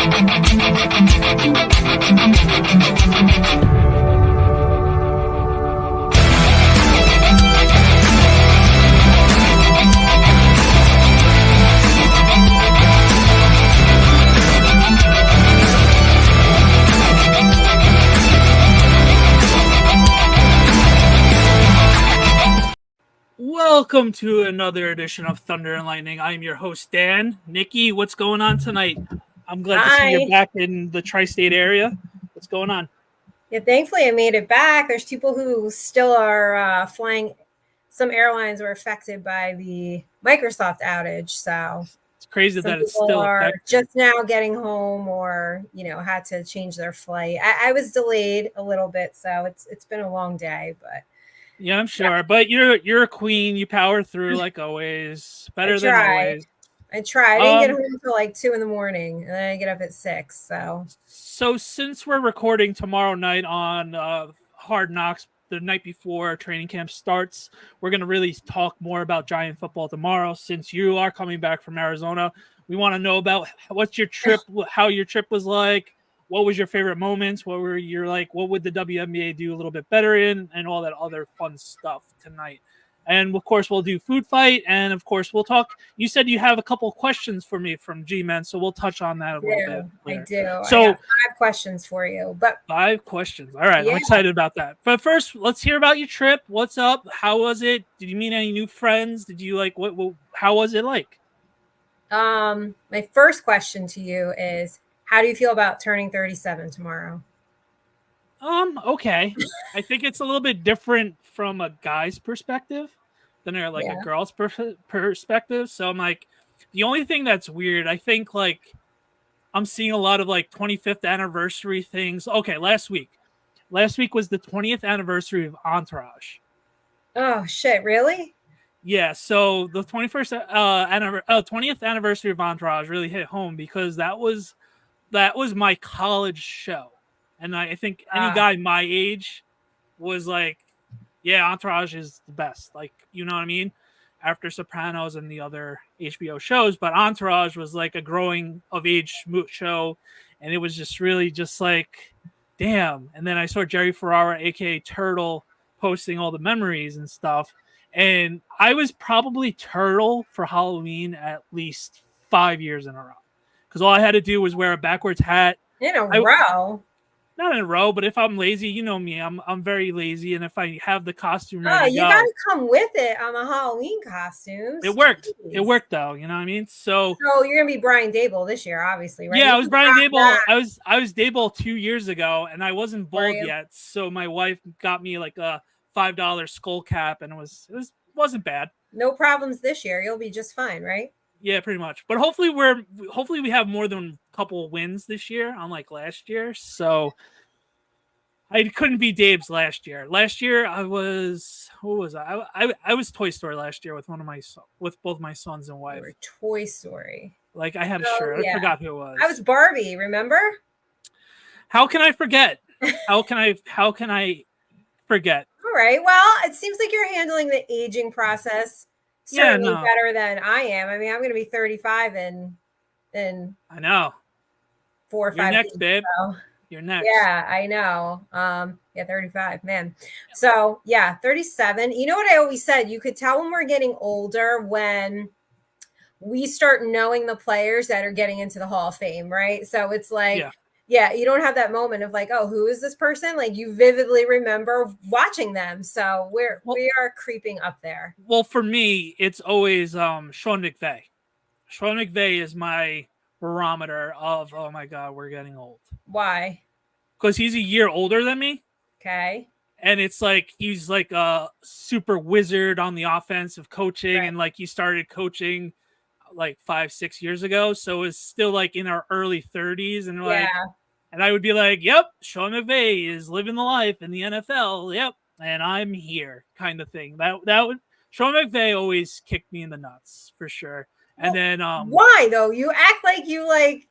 Welcome to another edition of Thunder and Lightning. I'm your host, Dan. Nikki, what's going on tonight? I'm glad to see you back in the tri-state area. What's going on? Yeah, thankfully I made it back. There's people who still are flying. Some airlines were affected by the Microsoft outage. So it's crazy that it's still affected. Just now getting home or, had to change their flight. I was delayed a little bit, so it's been a long day, but yeah, I'm sure. Yeah. But you're a queen. You power through like always. Better than always. I tried. I didn't get home until like 2 a.m, and then I get up at 6. So since we're recording tomorrow night on Hard Knocks, the night before training camp starts, we're going to really talk more about Giant football tomorrow. Since you are coming back from Arizona, we want to know about what's your trip, how your trip was like. What was your favorite moments? What would the WNBA do a little bit better in, and all that other fun stuff tonight. And of course, we'll do food fight, and of course, we'll talk. You said you have a couple questions for me from G-Men, so we'll touch on that a little bit later. I do. So I got 5 questions for you, but 5 questions. All right, yeah. I'm excited about that. But first, let's hear about your trip. What's up? How was it? Did you meet any new friends? Did you how was it like? My first question to you is, how do you feel about turning 37 tomorrow? Okay. I think it's a little bit different from a guy's perspective than a girl's perspective. So I'm like, the only thing that's weird, I think I'm seeing a lot of 25th anniversary things. Okay, last week was the 20th anniversary of Entourage. Oh shit, really? Yeah, so the 20th anniversary of Entourage really hit home because that was my college show. And I think any guy my age was like, yeah, Entourage is the best. You know what I mean? After Sopranos and the other HBO shows. But Entourage was like a growing of age show. And it was just really just like, damn. And then I saw Jerry Ferrara, a.k.a. Turtle, posting all the memories and stuff. And I was probably Turtle for Halloween at least 5 years in a row. Because all I had to do was wear a backwards hat. In a row? Not in a row, but if I'm lazy, you know me, I'm very lazy. And if I have the costume ready you got to come with it on the Halloween costumes. It worked. Jeez. It worked, though. You know what I mean? So you're going to be Brian Dable this year, obviously, right? Yeah, I was Brian Dable. I was Dable 2 years ago, and I wasn't bald yet. So my wife got me like a $5 skull cap, and it wasn't bad. No problems this year. You'll be just fine, right? Yeah, pretty much. But hopefully we have more than a couple wins this year, unlike last year. So I couldn't be Dave's last year. Last year I was I was Toy Story last year with with both my sons and wife. Toy Story. I had a shirt. Yeah. I forgot who it was. I was Barbie, remember? How can I forget? How can I forget? All right. Well, it seems like you're handling the aging process certainly better than I am. I mean, I'm going to be 35 in I know 4 or 5 You're next, weeks, babe. So. You're next. Yeah, I know. 35, man. So 37. You know what I always said? You could tell when we're getting older when we start knowing the players that are getting into the Hall of Fame, right? So it's like, yeah, you don't have that moment of like, oh, who is this person? Like you vividly remember watching them. So we are creeping up there. Well, for me, it's always Sean McVay. Sean McVay is my barometer of, oh my God, we're getting old. Why? Because he's a year older than me. Okay. And it's like he's like a super wizard on the offensive coaching, and like he started coaching like 5-6 years ago, so it's still like in our early 30s, and and I would be like, yep, Sean McVay is living the life in the NFL, yep, and I'm here, kind of thing. That would Sean McVay always kicked me in the nuts for sure. And then why though? You act like you like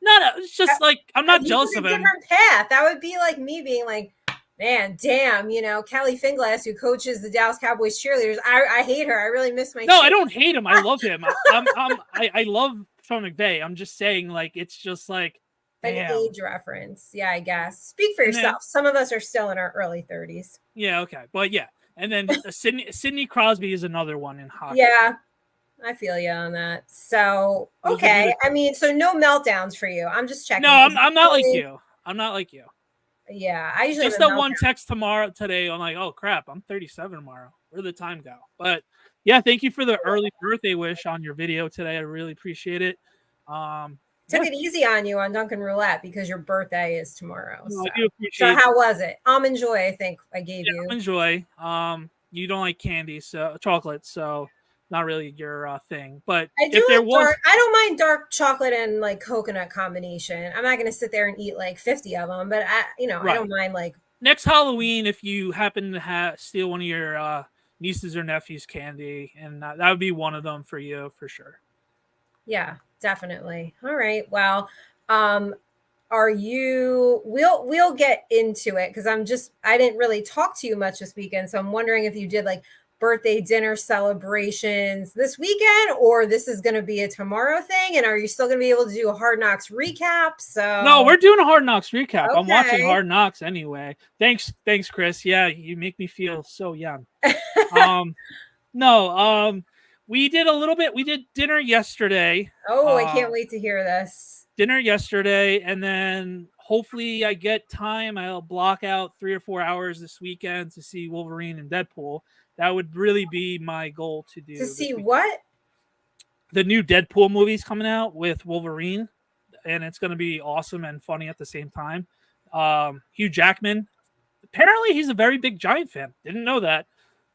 no, it's just like I'm not jealous of him. Different path. That would be like me being like, man, damn, Kelly Finglass, who coaches the Dallas Cowboys cheerleaders. I hate her. I really miss my. No, I don't hate him. I love him. I love Sean McVay. I'm just saying, like, it's just like, an damn. age reference. Yeah, I guess. Speak for And then- yourself. Some of us are still in our early 30s. Yeah, okay. But yeah. And then Sidney Crosby is another one in hockey. Yeah, I feel you on that. So, okay. I mean, so no meltdowns for you. I'm just checking. No, I'm not like you. I'm not like you. Yeah, I usually just that one text today. I'm like, oh crap, I'm 37 tomorrow. Where'd the time go? But yeah, thank you for the early birthday wish on your video today. I really appreciate it. Took it easy on you on Dunkin' Roulette because your birthday is tomorrow. No, I do appreciate so how was it? Almond Joy, I think I gave you. Almond Joy. You don't like candy, so chocolate, so not really your thing. But I do I don't mind dark chocolate and like coconut combination. I'm not going to sit there and eat like 50 of them, but I don't mind like next Halloween if you happen to steal one of your nieces or nephews' candy, and that would be one of them for you for sure. Yeah, definitely. All right. Well, are you we'll get into it because I didn't really talk to you much this weekend, so I'm wondering if you did like birthday dinner celebrations this weekend, or this is going to be a tomorrow thing, and are you still going to be able to do a Hard Knocks recap? So no, we're doing a Hard Knocks recap. Okay. I'm watching Hard Knocks anyway. Thanks Chris. Yeah, you make me feel so young. We did a little bit. We did dinner yesterday. Oh, I can't wait to hear this. Dinner yesterday, and then hopefully I get time. I'll block out 3 or 4 hours this weekend to see Wolverine and Deadpool. That would really be my goal to do. To see what? The new Deadpool movie's coming out with Wolverine, and it's going to be awesome and funny at the same time. Hugh Jackman. Apparently, he's a very big Giant fan. Didn't know that.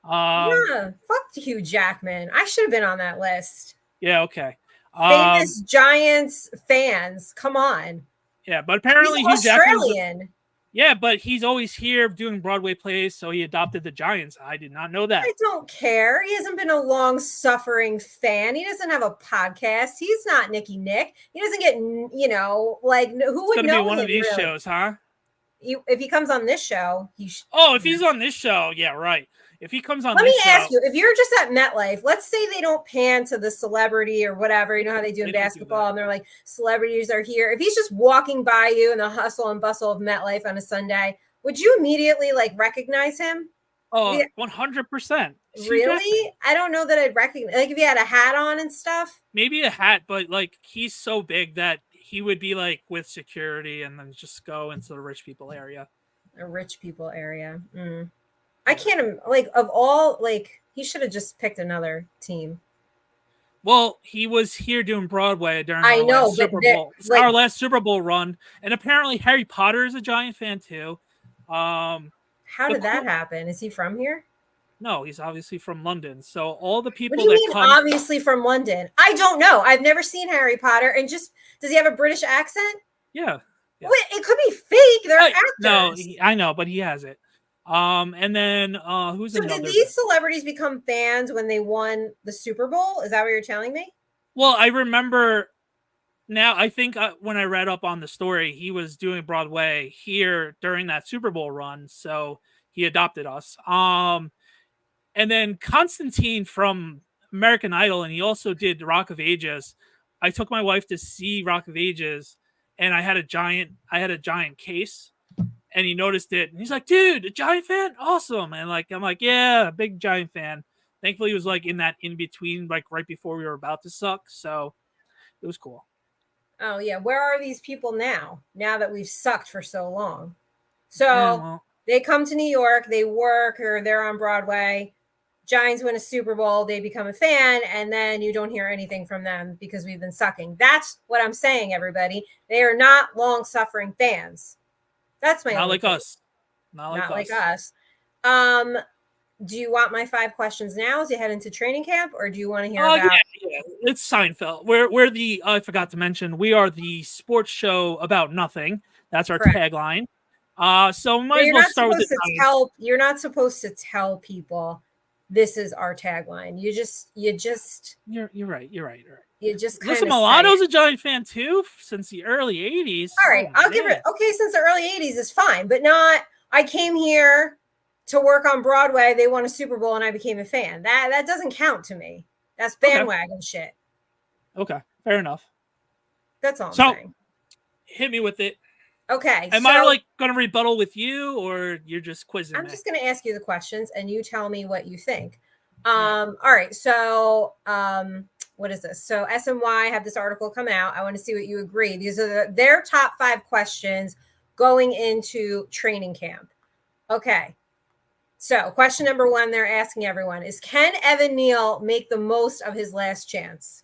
Yeah, fuck Hugh Jackman. I should have been on that list. Yeah, okay. Famous Giants fans. Come on. Yeah, but apparently he's Australian. Yeah, but he's always here doing Broadway plays, so he adopted the Giants. I did not know that. I don't care. He hasn't been a long-suffering fan. He doesn't have a podcast. He's not Nicky Nick. He doesn't get, like, who would know him? One of these shows, huh? If he comes on this show, if he's on this show, yeah, right. If he comes on, let me ask you: if you're just at MetLife, let's say they don't pan to the celebrity or whatever, you know how they do in basketball, and they're like, celebrities are here. If he's just walking by you in the hustle and bustle of MetLife on a Sunday, would you immediately like recognize him? Oh, 100%. Really? I don't know that I'd recognize. Like if he had a hat on and stuff. Maybe a hat, but like he's so big that he would be like with security and then just go into the rich people area. A rich people area. I can't like of all like he should have just picked another team. Well, he was here doing Broadway during our last Super Bowl run, and apparently Harry Potter is a Giant fan too. How did that happen? Is he from here? No, he's obviously from London. So all the people what do you mean obviously from London? I don't know. I've never seen Harry Potter, and does he have a British accent? Yeah. Wait, it could be fake. They're actors. No, I know, but he has it. And then who's another? So did these celebrities become fans when they won the Super Bowl? Is that what you're telling me? Well, I remember now. I think when I read up on the story, he was doing Broadway here during that Super Bowl run, so he adopted us. And then Constantine from American Idol, and he also did Rock of Ages. I took my wife to see Rock of Ages, and I had a giant case. And he noticed it, and he's like, "Dude, a Giant fan, awesome!" And like, I'm like, "Yeah, big Giant fan." Thankfully, he was like in that in between, like right before we were about to suck, so it was cool. Oh yeah, where are these people now? Now that we've sucked for so long, so they come to New York, they work, or they're on Broadway. Giants win a Super Bowl, they become a fan, and then you don't hear anything from them because we've been sucking. That's what I'm saying, everybody. They are not long-suffering fans. That's my not like us. Not like us. Do you want my 5 questions now as you head into training camp, or do you want to hear about? Yeah. It's Seinfeld. We're the. I forgot to mention we are the sports show about nothing. That's our tagline. So we might as well start with the. You're not supposed to tell people this is our tagline. You're right. You just listen. Milano's a Giant fan too since the early '80s. All right, I'll give it. Okay, since the early '80s is fine, but not. I came here to work on Broadway. They won a Super Bowl, and I became a fan. That doesn't count to me. That's bandwagon shit. Okay, fair enough. That's all I'm So saying. hit me with it. Okay. Am I like going to rebuttal with you, or you're just quizzing I'm me? just going to ask you the questions and you tell me what you think. Yeah. All right. So, what is this? So SMY have this article come out. I want to see what you agree. These are their top 5 questions going into training camp. Okay. So question number 1, they're asking everyone is, can Evan Neal make the most of his last chance?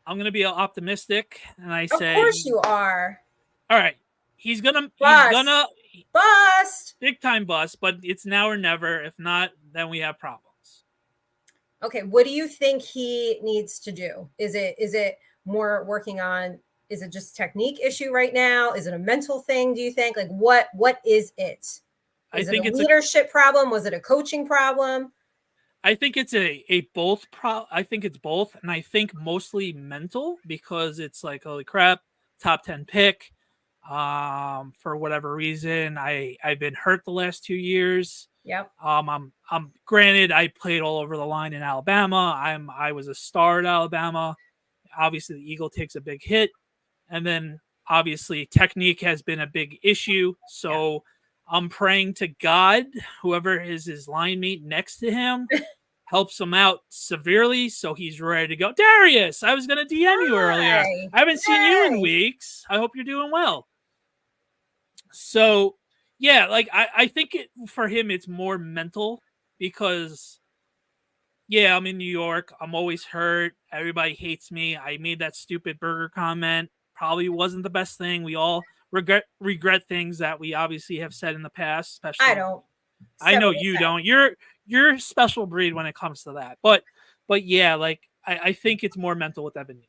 I'm going to be optimistic, and I Of say, course you are. all right, he's gonna Bust. big time bust, but it's now or never. If not, then we have problems. Okay, what do you think he needs to do? Is it more working on, is it just technique issue right now? Is it a mental thing, do you think? Like what is it? Is it a leadership problem? Was it a coaching problem? I think it's a both I think it's both, and I think mostly mental, because it's like, holy crap, top 10 pick. For whatever reason, I've been hurt the last 2 years. Yep. I'm granted, I played all over the line in Alabama. I was a star at Alabama. Obviously, the Eagle takes a big hit, and then obviously technique has been a big issue. So I'm praying to God, whoever is his line mate next to him, helps him out severely so he's ready to go. Darius, I was going to DM you earlier. I haven't seen you in weeks. I hope you're doing well. So, yeah, like I think for him it's more mental, because, yeah, I'm in New York. I'm always hurt. Everybody hates me. I made that stupid burger comment. Probably wasn't the best thing. We all regret things that we obviously have said in the past. Especially, I don't. I know you don't. You're a special breed when it comes to that. But yeah, like I think it's more mental with Evan Neal,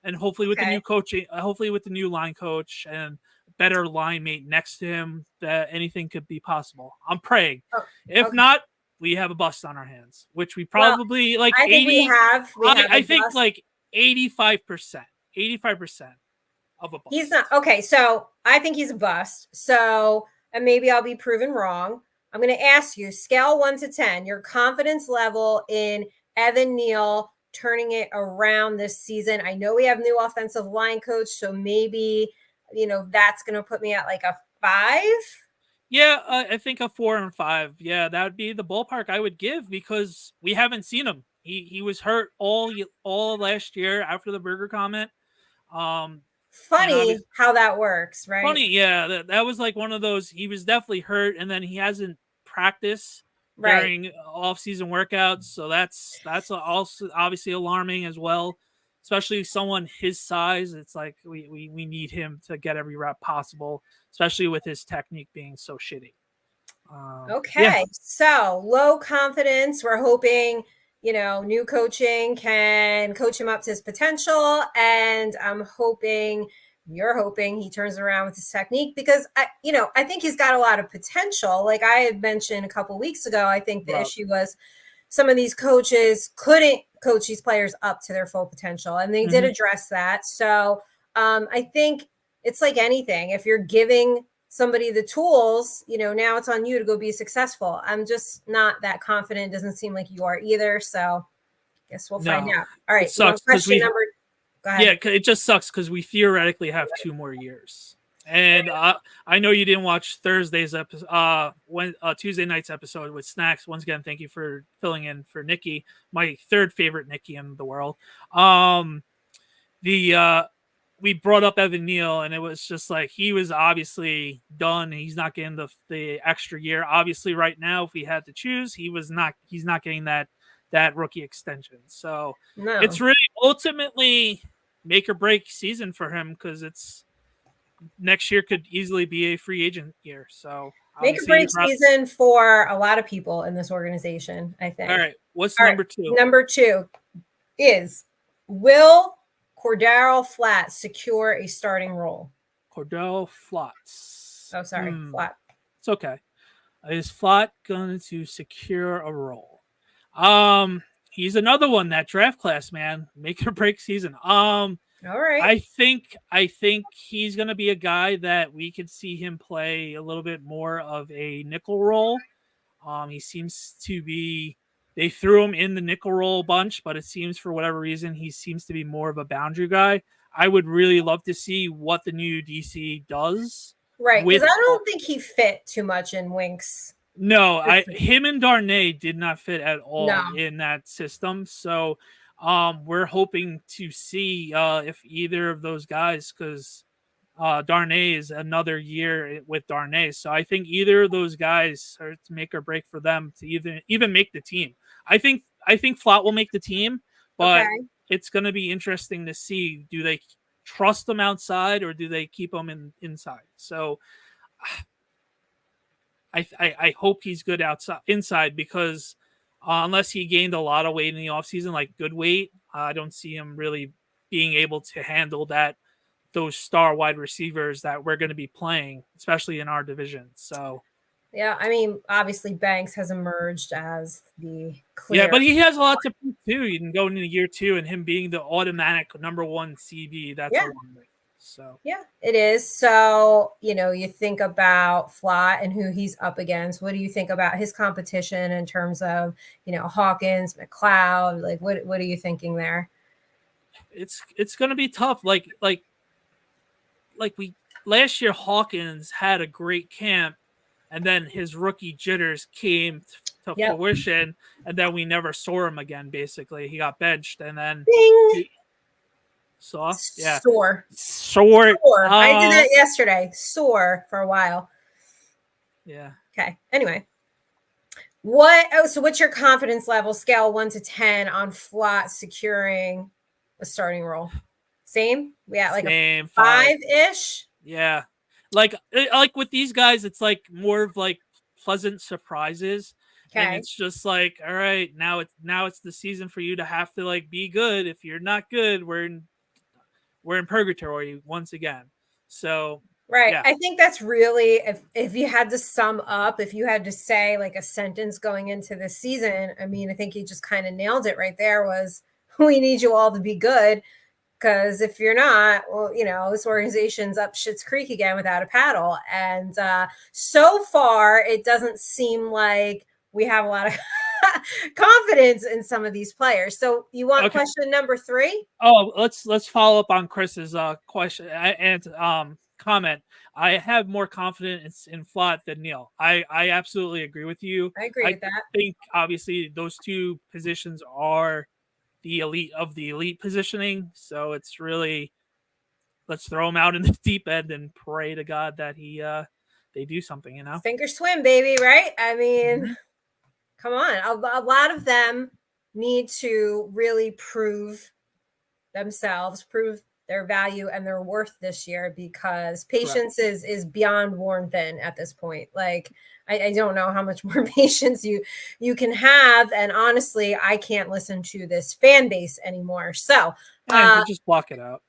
and hopefully with the new coaching, hopefully with the new line coach and better line mate next to him, that anything could be possible. I'm praying. If not, we have a bust on our hands, which we probably like. I think 80, we have. I think like 85%, 85% of a bust. He's not okay. So I think he's a bust. So, and maybe I'll be proven wrong. I'm going to ask you, scale 1 to 10, your confidence level in Evan Neal turning it around this season. I know we have new offensive line coach, so maybe, that's going to put me at like a 5. Yeah, I think a 4 and 5. Yeah, that would be the ballpark I would give, because we haven't seen him. He was hurt all last year after the burger comment. Funny how that works, right? Funny, yeah. That was like one of those. He was definitely hurt, and then he hasn't practiced during off-season workouts, so that's also obviously alarming as well. Especially someone his size, it's like we need him to get every rep possible, especially with his technique being so shitty. So low confidence. We're hoping, new coaching can coach him up to his potential. And you're hoping he turns around with his technique, because I think he's got a lot of potential. Like I had mentioned a couple weeks ago, I think the issue was some of these coaches couldn't coach these players up to their full potential. And they did address that. So I think it's like anything. If you're giving somebody the tools, now it's on you to go be successful. I'm just not that confident. Doesn't seem like you are either. So I guess we'll find out. All right. Question number. Go ahead. Yeah, it just sucks because we theoretically have 2 more years. And I know you didn't watch Thursday's episode, Tuesday night's episode with Snacks. Once again, thank you for filling in for Nikki, my 3rd favorite Nikki in the world. We brought up Evan Neal, and it was just like he was obviously done. He's not getting the extra year. Obviously, right now, if we had to choose, he's not getting that rookie extension. So it's really ultimately make or break season for him, because it's next year could easily be a free agent year. So make or break season for a lot of people in this organization, I think. All right. What's number 2? Number 2 is, will Cordell Flat secure a starting role? Cordell Flats. Oh, sorry. Flat. It's okay. Is Flat going to secure a role? He's another one, that draft class, man. Make or break season. All right. I think he's going to be a guy that we could see him play a little bit more of a nickel role. He seems to be They threw him in the nickel roll a bunch, but it seems for whatever reason he seems to be more of a boundary guy. I would really love to see what the new DC does. Right, because I don't think he fit too much in Wink's. No, him and Darnay did not fit at all in that system. So we're hoping to see if either of those guys, because Darnay is another year with Darnay. So I think either of those guys are to make or break for them to even make the team. I think Flott will make the team, but it's going to be interesting to see, do they trust them outside or do they keep them inside? So I hope he's good inside, because unless he gained a lot of weight in the offseason, like good weight, I don't see him really being able to handle those star wide receivers that we're going to be playing, especially in our division. So yeah, I mean, obviously Banks has emerged as the clear. Yeah, but he has a lot to prove too. You can go into year 2 and him being the automatic number 1 CB. That's a long way. So yeah, it is. So, you think about Flott and who he's up against. What do you think about his competition in terms of, Hawkins, McLeod? Like, what are you thinking there? It's going to be tough. Like we last year, Hawkins had a great camp, and then his rookie jitters came to fruition, and then we never saw him again. Basically, he got benched, and then Sore. I did that yesterday. Sore for a while. Yeah. Okay. Anyway, so what's your confidence level, scale 1 to 10, on Flott securing a starting role? Same. We at like a 5-ish. Yeah. Like with these guys, it's like more of like pleasant surprises. Okay. And it's just like, all right, now it's the season for you to have to like be good. If you're not good, we're in purgatory once again. So right. Yeah. I think that's really, if you had to sum up, if you had to say like a sentence going into this season, I mean, I think you just kind of nailed it right there, was we need you all to be good. Because if you're not, well, this organization's up Schitt's Creek again without a paddle. And so far, it doesn't seem like we have a lot of confidence in some of these players. So you want question number 3? Oh, let's follow up on Chris's question and comment. I have more confidence in Flott than Neil. I absolutely agree with you. I agree with that. I think obviously those two positions are the elite of the elite positioning. So it's really, let's throw him out in the deep end and pray to God that they do something, Sink or swim, baby, right? I mean, come on. A lot of them need to really prove themselves, prove their value and their worth this year, because patience is beyond worn thin at this point. Like, I don't know how much more patience you can have. And honestly, I can't listen to this fan base anymore. So just block it out.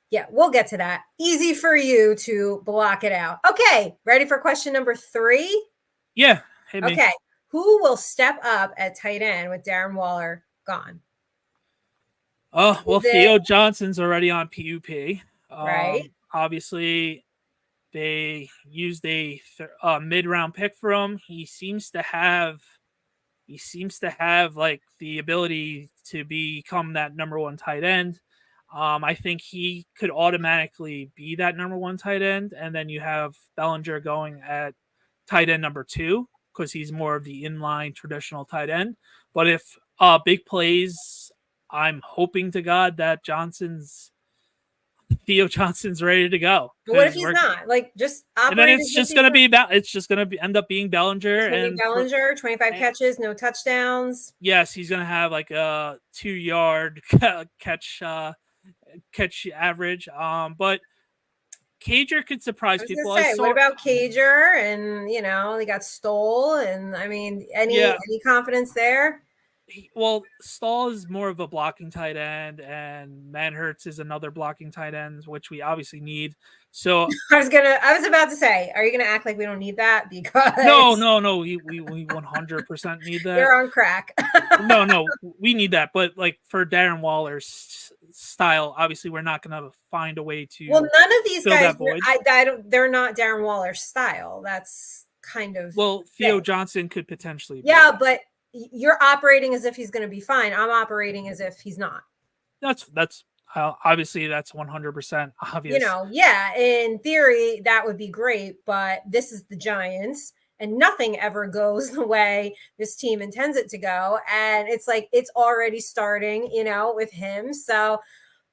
Yeah, we'll get to that. Easy for you to block it out. Okay, ready for question number 3? Yeah. Hit me. Okay. Who will step up at tight end with Darren Waller gone? Oh, well, Theo Johnson's already on PUP. Right. Obviously, they used a mid-round pick for him. He seems to have like the ability to become that number 1 tight end. I think he could automatically be that number 1 tight end, and then you have Bellinger going at tight end number 2, because he's more of the inline traditional tight end. But if big plays, I'm hoping to God that Theo Johnson's ready to go. But what if he's not? Like, just and then it's just gonna end up being Bellinger. Bellinger, 25 catches, no touchdowns. Yes, he's gonna have like a 2-yard catch average. But Cager could surprise people. What about Cager? And they got Stoll, and I mean, any confidence there? Well, Stahl is more of a blocking tight end, and Manhurts is another blocking tight end, which we obviously need. So I was about to say, are you gonna act like we don't need that? Because no, we 100% need that. You're on crack. No, we need that. But like for Darren Waller's style, obviously we're not gonna find a way to. Well, none of these guys, they're not Darren Waller's style. That's kind of Theo Johnson could potentially. Yeah, but you're operating as if he's going to be fine. I'm operating as if he's not. That's obviously that's 100% obvious. Yeah, in theory that would be great, but this is the Giants and nothing ever goes the way this team intends it to go, and it's like it's already starting, with him. So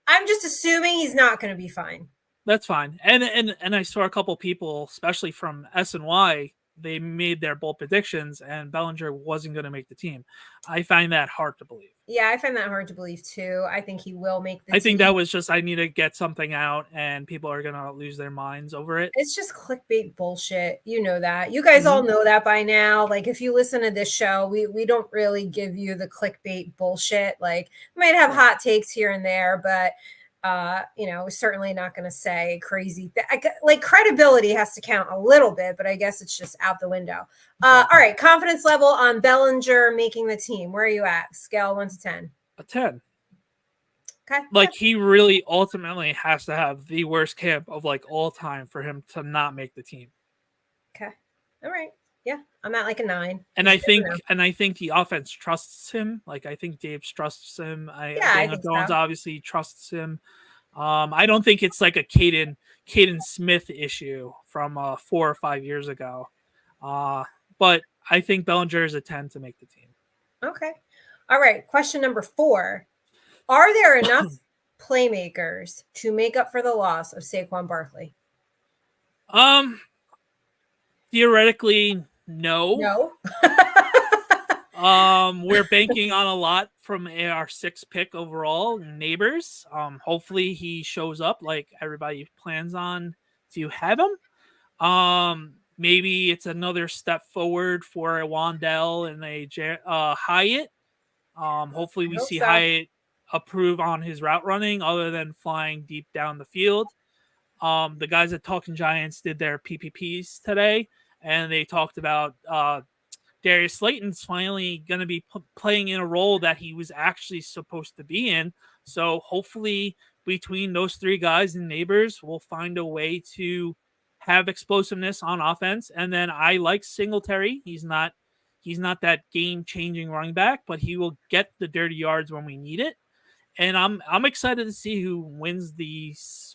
I'm just assuming he's not going to be fine. That's fine. And I saw a couple people, especially from SNY, they made their bold predictions, and Bellinger wasn't going to make the team. I find that hard to believe. Yeah, I find that hard to believe too. I think he will make the I team. think that was just I need to get something out, and people are going to lose their minds over it. It's just clickbait bullshit. You know that. You guys all know that by now. Like, if you listen to this show, we don't really give you the clickbait bullshit. Like, we might have hot takes here and there, but we're certainly not going to say crazy. Like, credibility has to count a little bit, but I guess it's just out the window. All right, confidence level on Bellinger making the team. Where are you at? Scale 1 to 10. A 10. Okay. Like, he really ultimately has to have the worst camp of like all time for him to not make the team. Okay. All right. Yeah, I'm at like a 9. And I think the offense trusts him. Like, I think Dave trusts him. Daniel Jones obviously trusts him. I don't think it's like a Caden Smith issue from 4 or 5 years ago. But I think Bellinger is a 10 to make the team. Okay. All right. Question number 4. Are there enough playmakers to make up for the loss of Saquon Barkley? Theoretically, no. We're banking on a lot from our 6th pick overall, Neighbors. Hopefully he shows up like everybody plans on to have him. Maybe it's another step forward for a Wandell and a Hyatt. Hopefully we see Hyatt approve on his route running other than flying deep down the field. The guys at Talking Giants did their PPPs today, and they talked about Darius Slayton's finally going to be playing in a role that he was actually supposed to be in. So hopefully between those 3 guys and Neighbors, we'll find a way to have explosiveness on offense. And then I like Singletary. He's not that game-changing running back, but he will get the dirty yards when we need it. And I'm excited to see who wins the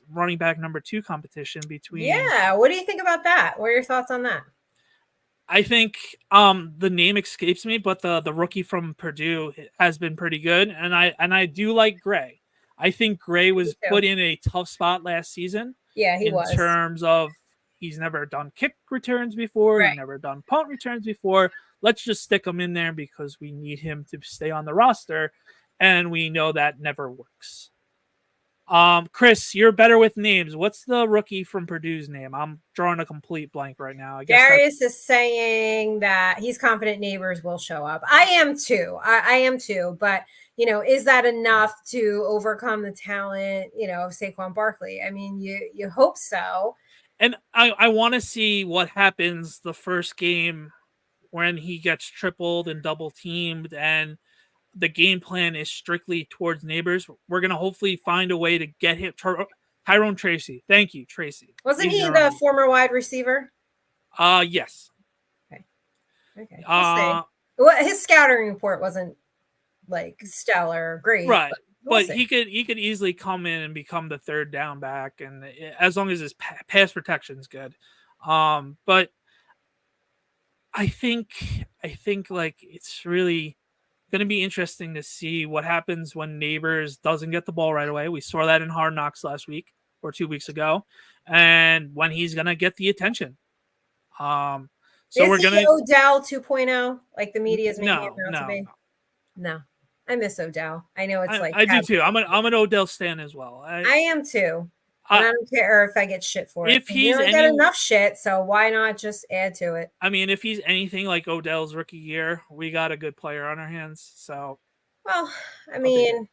running back number 2 competition between. Yeah, what do you think about that? What are your thoughts on that? I think the name escapes me, but the rookie from Purdue has been pretty good, and I do like Gray. I think Gray was put in a tough spot last season. Yeah, he was. In terms of he's never done kick returns before, he's never done punt returns before. Let's just stick him in there because we need him to stay on the roster, and we know that never works. Chris, you're better with names. What's the rookie from Purdue's name? I'm drawing a complete blank right now. I guess Darius is saying that he's confident Neighbors will show up. I am too. I am too. But, is that enough to overcome the talent, of Saquon Barkley? I mean, you hope so. And I want to see what happens the first game when he gets tripled and double teamed and the game plan is strictly towards Neighbors. We're going to hopefully find a way to get him. Tyrone Tracy. Thank you, Tracy. Wasn't he the former wide receiver? Yes. Okay. Well, his scouting report wasn't like stellar or great. Right. But he could easily come in and become the 3rd down back, and as long as his pass protection is good. But I think like it's really going to be interesting to see what happens when Neighbors doesn't get the ball right away. We saw that in Hard Knocks last week or 2 weeks ago, and when he's going to get the attention. So is we're going to Odell 2.0, like the media is making it out to be. No, I miss Odell. I know it's I do too. I'm an Odell stan as well. I am too. And I don't care if I get shit for it. If he's get enough shit, so why not just add to it? I mean, if he's anything like Odell's rookie year, we got a good player on our hands. So, well, I mean,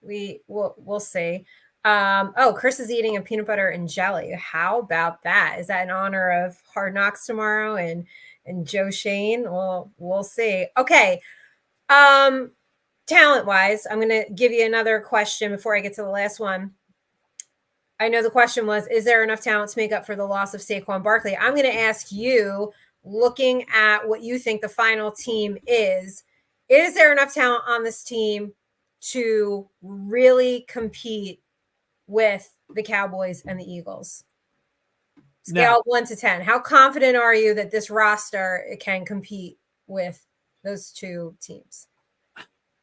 we'll see. Chris is eating a peanut butter and jelly. How about that? Is that in honor of Hard Knocks tomorrow and Joe Shane? Well, we'll see. Okay. Talent-wise, I'm going to give you another question before I get to the last one. I know the question was, is there enough talent to make up for the loss of Saquon Barkley? I'm going to ask you, looking at what you think the final team is is there enough talent on this team to really compete with the Cowboys and the Eagles? Scale No. 1 to 10. How confident are you that this roster can compete with those two teams?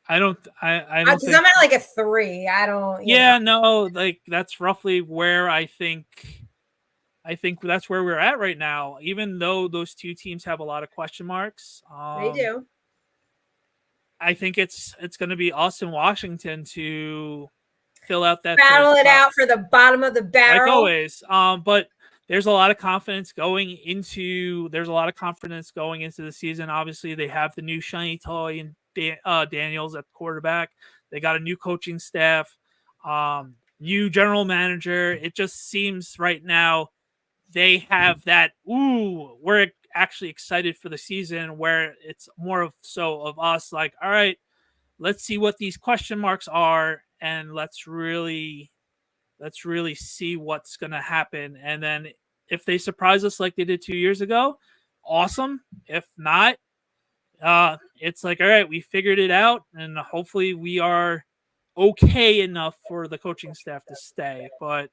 I don't think Because I'm at like a 3. I don't. Yeah, no, like that's roughly where I think that's where we're at right now. Even though those two teams have a lot of question marks, They do. I think it's going to be us in Washington to fill out that battle third it spot. out for the bottom of the barrel, like always. But there's a lot of confidence going into the season. Obviously, they have the new shiny toy and Daniels at quarterback. They got a new coaching staff, new general manager. It just seems right now they have that. Ooh, we're actually excited for the season. Where it's more of us like, all right, let's see what these question marks are, and let's really see what's going to happen. And then if they surprise us like they did 2 years ago, awesome. If not, it's like, all right, we figured it out, and hopefully we are okay enough for the coaching staff to stay. But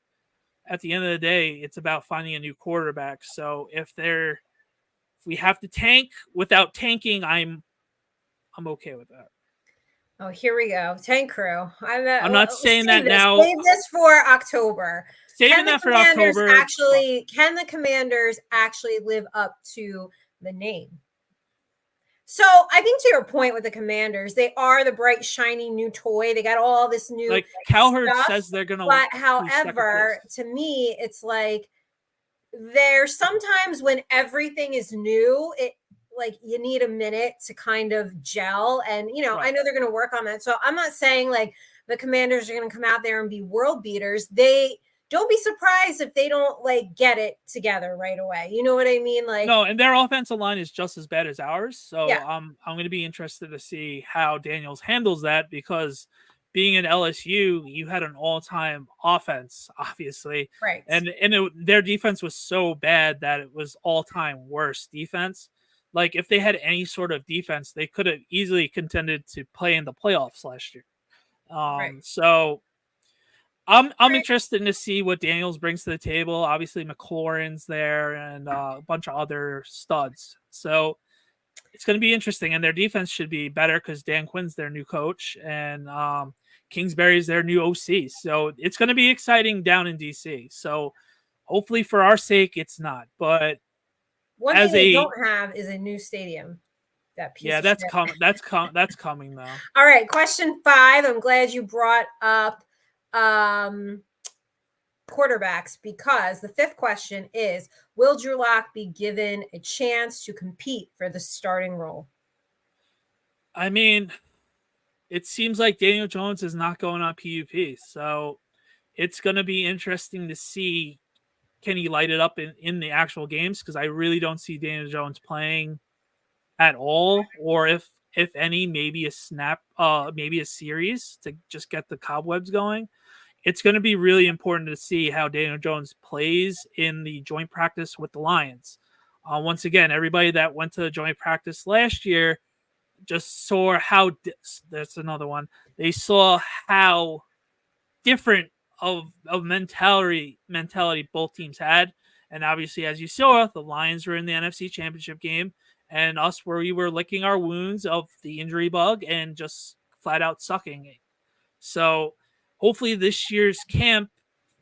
at the end of the day, it's about finding a new quarterback. So if we have to tank without tanking, I'm okay with that. Oh, here we go. Tank crew. I'm not saying that now. Save this for October. Saving that for October. Can the Commanders actually live up to the name? So I think to your point with the Commanders, they are the bright, shiny new toy. They got all this new like Cowherd says they're gonna. But however, to me, it's like there's sometimes when everything is new, it like you need a minute to kind of gel. And, I know they're going to work on that. So I'm not saying like the Commanders are going to come out there and be world beaters. They don't be surprised if they don't like get it together right away. You know what I mean? Like, no, and their offensive line is just as bad as ours. So yeah. I'm going to be interested to see how Daniels handles that, because being in LSU, you had an all-time offense, obviously. Right. And their defense was so bad that it was all-time worst defense. Like, if they had any sort of defense, they could have easily contended to play in the playoffs last year. So I'm interested to see what Daniels brings to the table. Obviously, McLaurin's there and a bunch of other studs. So it's going to be interesting. And their defense should be better because Dan Quinn's their new coach and Kingsbury's their new OC. So it's going to be exciting down in DC. So hopefully for our sake, it's not. But one thing they don't have is a new stadium. That's coming. That's coming though. All right, question 5. I'm glad you brought up quarterbacks, because the 5th question is: will Drew Lock be given a chance to compete for the starting role? I mean, it seems like Daniel Jones is not going on PUP, so it's going to be interesting to see, can he light it up in the actual games, because I really don't see Daniel Jones playing at all, or if any, maybe a snap, maybe a series to just get the cobwebs going. It's going to be really important to see how Daniel Jones plays in the joint practice with the Lions. Once again, everybody that went to the joint practice last year just saw how that's another one. They saw how different of mentality both teams had. And obviously, as you saw, the Lions were in the NFC Championship game, and us where we were licking our wounds of the injury bug and just flat out sucking it. So hopefully this year's camp,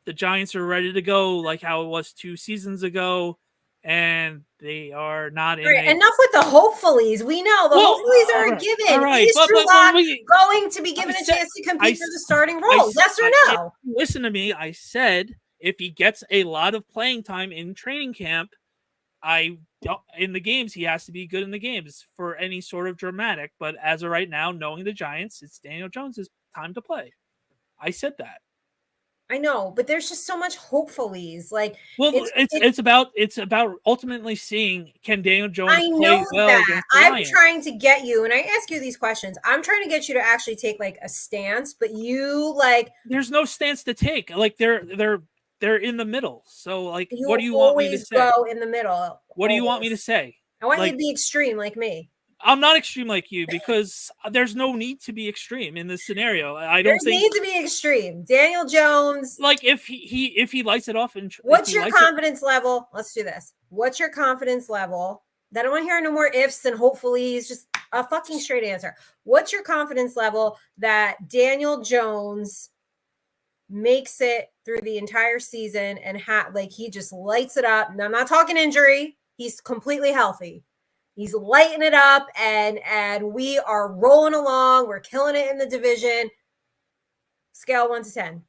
the Giants are ready to go like how it was 2 seasons ago, and they are not in enough with the hopefullys. We know the hopefullys are a given. Right. Is Drew Lock going to be given a chance to compete for the starting role? Yes or no? Listen to me. I said if he gets a lot of playing time in training camp, in the games, he has to be good in the games for any sort of dramatic. But as of right now, knowing the Giants, it's Daniel Jones' time to play. I said that. I know, but there's just so much hopefullys. Like, it's about ultimately seeing, can Daniel Jones play well that. against the I'm Lions? trying to get you, and I ask you these questions. I'm trying to get you to actually take like a stance, but you like. There's no stance to take. Like they're in the middle. So like, what do you want me to say? Go in the middle. What do you want me to say? I want you to be extreme like me. I'm not extreme like you because there's no need to be extreme in this scenario. I don't There's need to be extreme. Daniel Jones. Like if he lights it off and what's your confidence level? Let's do this. What's your confidence level? I don't want to hear no more ifs and hopefully he's just a fucking straight answer. What's your confidence level that Daniel Jones makes it through the entire season and like he just lights it up? And I'm not talking injury. He's completely healthy. He's lighting it up and we are rolling along. We're killing it in the division. Scale 1 to 10.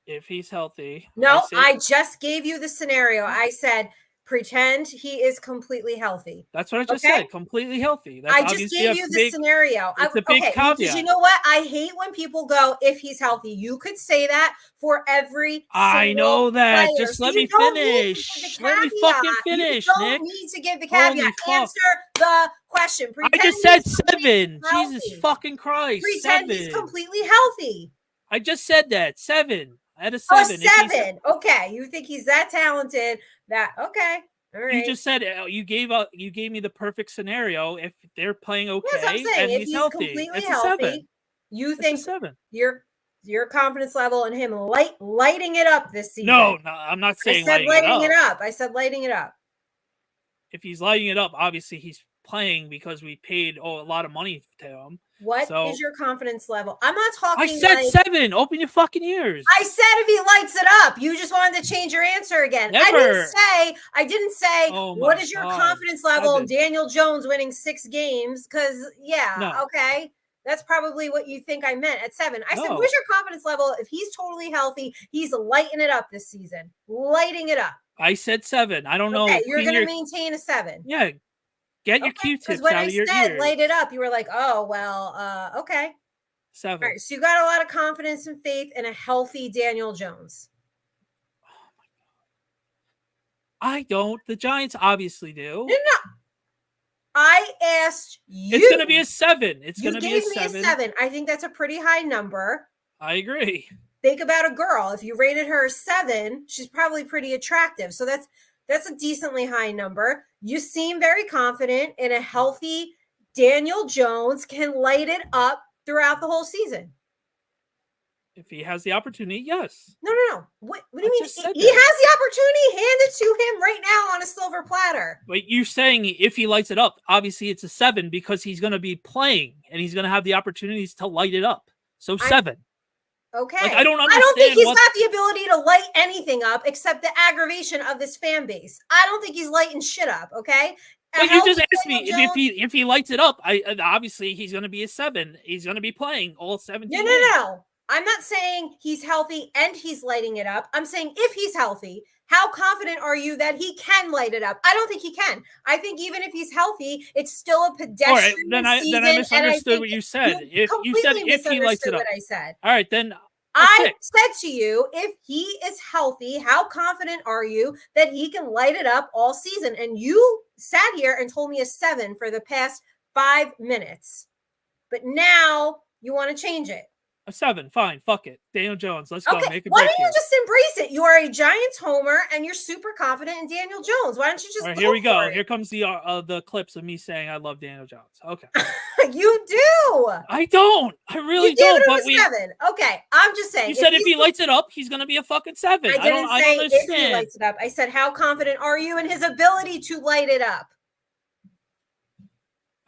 If he's healthy. No, I just gave you the scenario. I said pretend he is completely healthy. That's what I just said. Completely healthy. I just gave you the scenario. It's a big caveat. Because you know what? I hate when people go, if he's healthy. You could say that for every I know that. player. Just let me finish. Let me fucking finish, you don't Nick. need to give the caveat. Answer the question. Pretend I just said 7. Jesus fucking Christ. Pretend 7. he's completely healthy. I just said that. 7. I had a 7. Oh, 7. Okay. You think he's that talented that okay. All right. You just said you gave me the perfect scenario if they're playing okay That's what I'm saying. and if he's healthy. Completely it's healthy, a 7. You it's think a 7. Your confidence level and him lighting it up this season. No, I'm not saying I said lighting it up. I said lighting it up. If he's lighting it up, obviously he's playing because we paid a lot of money to him. What is your confidence level? I'm not talking. I said 7. Open your fucking ears. I said if he lights it up. You just wanted to change your answer again. Never. I didn't say what is your confidence level in Daniel Jones winning 6 games? Because okay. That's probably what you think I meant at 7. I said, what's your confidence level? If he's totally healthy, he's lighting it up this season. Lighting it up. I said 7. I don't know. You're going to maintain a 7. Yeah. Get your Q-tips when out of your ears. Light it up, you were like, oh, well, okay. 7. All right, so you got a lot of confidence and faith in a healthy Daniel Jones. Oh, my God. I don't. The Giants obviously do. No. I asked you. It's going to be a 7. It's going to be a 7. Me a 7. I think that's a pretty high number. I agree. Think about a girl. If you rated her a 7, she's probably pretty attractive. So that's a decently high number. You seem very confident in a healthy Daniel Jones can light it up throughout the whole season. If he has the opportunity, yes. No. What do you mean? He has the opportunity. Hand it to him right now on a silver platter. But you're saying if he lights it up, obviously it's a 7 because he's going to be playing and he's going to have the opportunities to light it up. So 7. Okay. I don't understand. I don't think he's got the ability to light anything up except the aggravation of this fan base. I don't think he's lighting shit up. Okay. But you just asked me if he lights it up. Obviously he's going to be a 7. He's going to be playing all 17. No. I'm not saying he's healthy and he's lighting it up. I'm saying if he's healthy, how confident are you that he can light it up? I don't think he can. I think even if he's healthy, it's still a pedestrian. All right, then I misunderstood what you said. If you said if he lights it up, what I said. All right, then I said to you, if he is healthy, how confident are you that he can light it up all season? And you sat here and told me a 7 for the past 5 minutes, but now you want to change it. A 7, fine, fuck it. Daniel Jones, let's go. Okay. Make a Why break don't you just embrace it? You are a Giants homer, and you're super confident in Daniel Jones. Why don't you just? All right, here we go. Here comes the clips of me saying I love Daniel Jones. Okay. You do. I don't. I really don't. But a 7. Okay, I'm just saying. You said if he lights it up, he's going to be a fucking 7. I don't understand. If he lights it up, I said how confident are you in his ability to light it up?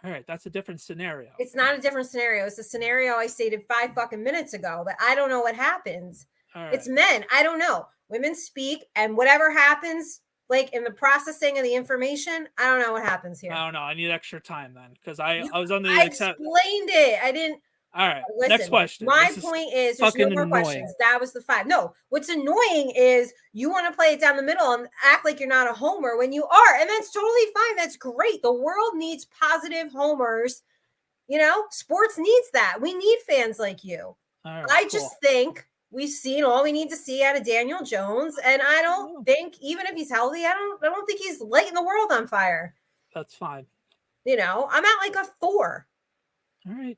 All right, that's a different scenario. It's not a different scenario. It's a scenario I stated 5 fucking minutes ago, but I don't know what happens. Right. It's men. I don't know. Women speak, and whatever happens, like in the processing of the information, I don't know what happens here. I don't know. I need extra time then because I was on the. I explained it. I didn't. All right. Listen, next question. My point is there's no more questions. That was the 5. No, what's annoying is you want to play it down the middle and act like you're not a homer when you are. And that's totally fine. That's great. The world needs positive homers. You know, sports needs that. We need fans like you. Right, I just think we've seen all we need to see out of Daniel Jones. And I don't think, even if he's healthy, I don't think he's lighting the world on fire. That's fine. You know, I'm at like a 4. All right.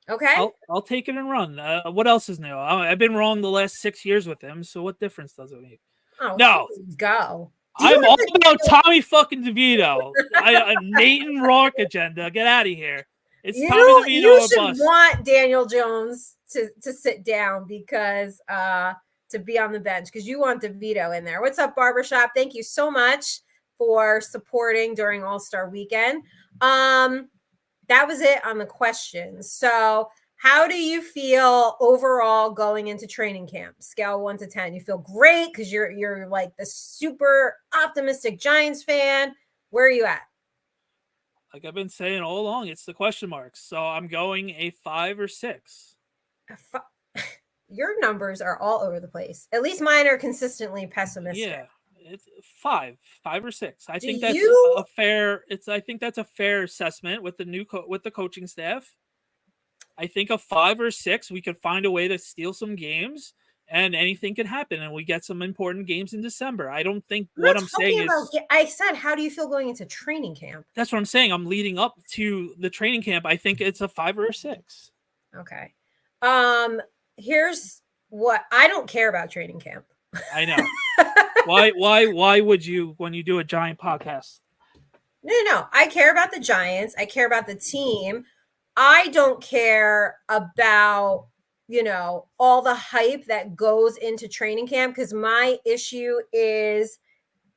Okay. I'll take it and run. What else is new? I've been wrong the last 6 years with him, so what difference does it make? Oh, no. Go. I'm all about Tommy fucking DeVito. A Nathan Rourke agenda. Get out of here. It's Tommy DeVito. You should want Daniel Jones to sit down because to be on the bench because you want DeVito in there. What's up, Barbershop? Thank you so much for supporting during All Star Weekend. That was it on the questions. So how do you feel overall going into training camp? Scale 1 to 10. You feel great because you're like the super optimistic Giants fan. Where are you at? Like I've been saying all along, it's the question marks. So I'm going a 5 or 6. Your numbers are all over the place. At least mine are consistently pessimistic. Yeah, it's 5 or 6. I think that's a fair. I think that's a fair assessment with the with the coaching staff. I think a 5 or 6, we could find a way to steal some games, and anything could happen, and we get some important games in December. I don't think what I'm saying is. I said, how do you feel going into training camp? That's what I'm saying. I'm leading up to the training camp. I think it's a 5 or a 6. Okay. Here's what I don't care about training camp. I know. Why would you when you do a Giant podcast? No. I care about the Giants. I care about the team. I don't care about, all the hype that goes into training camp because my issue is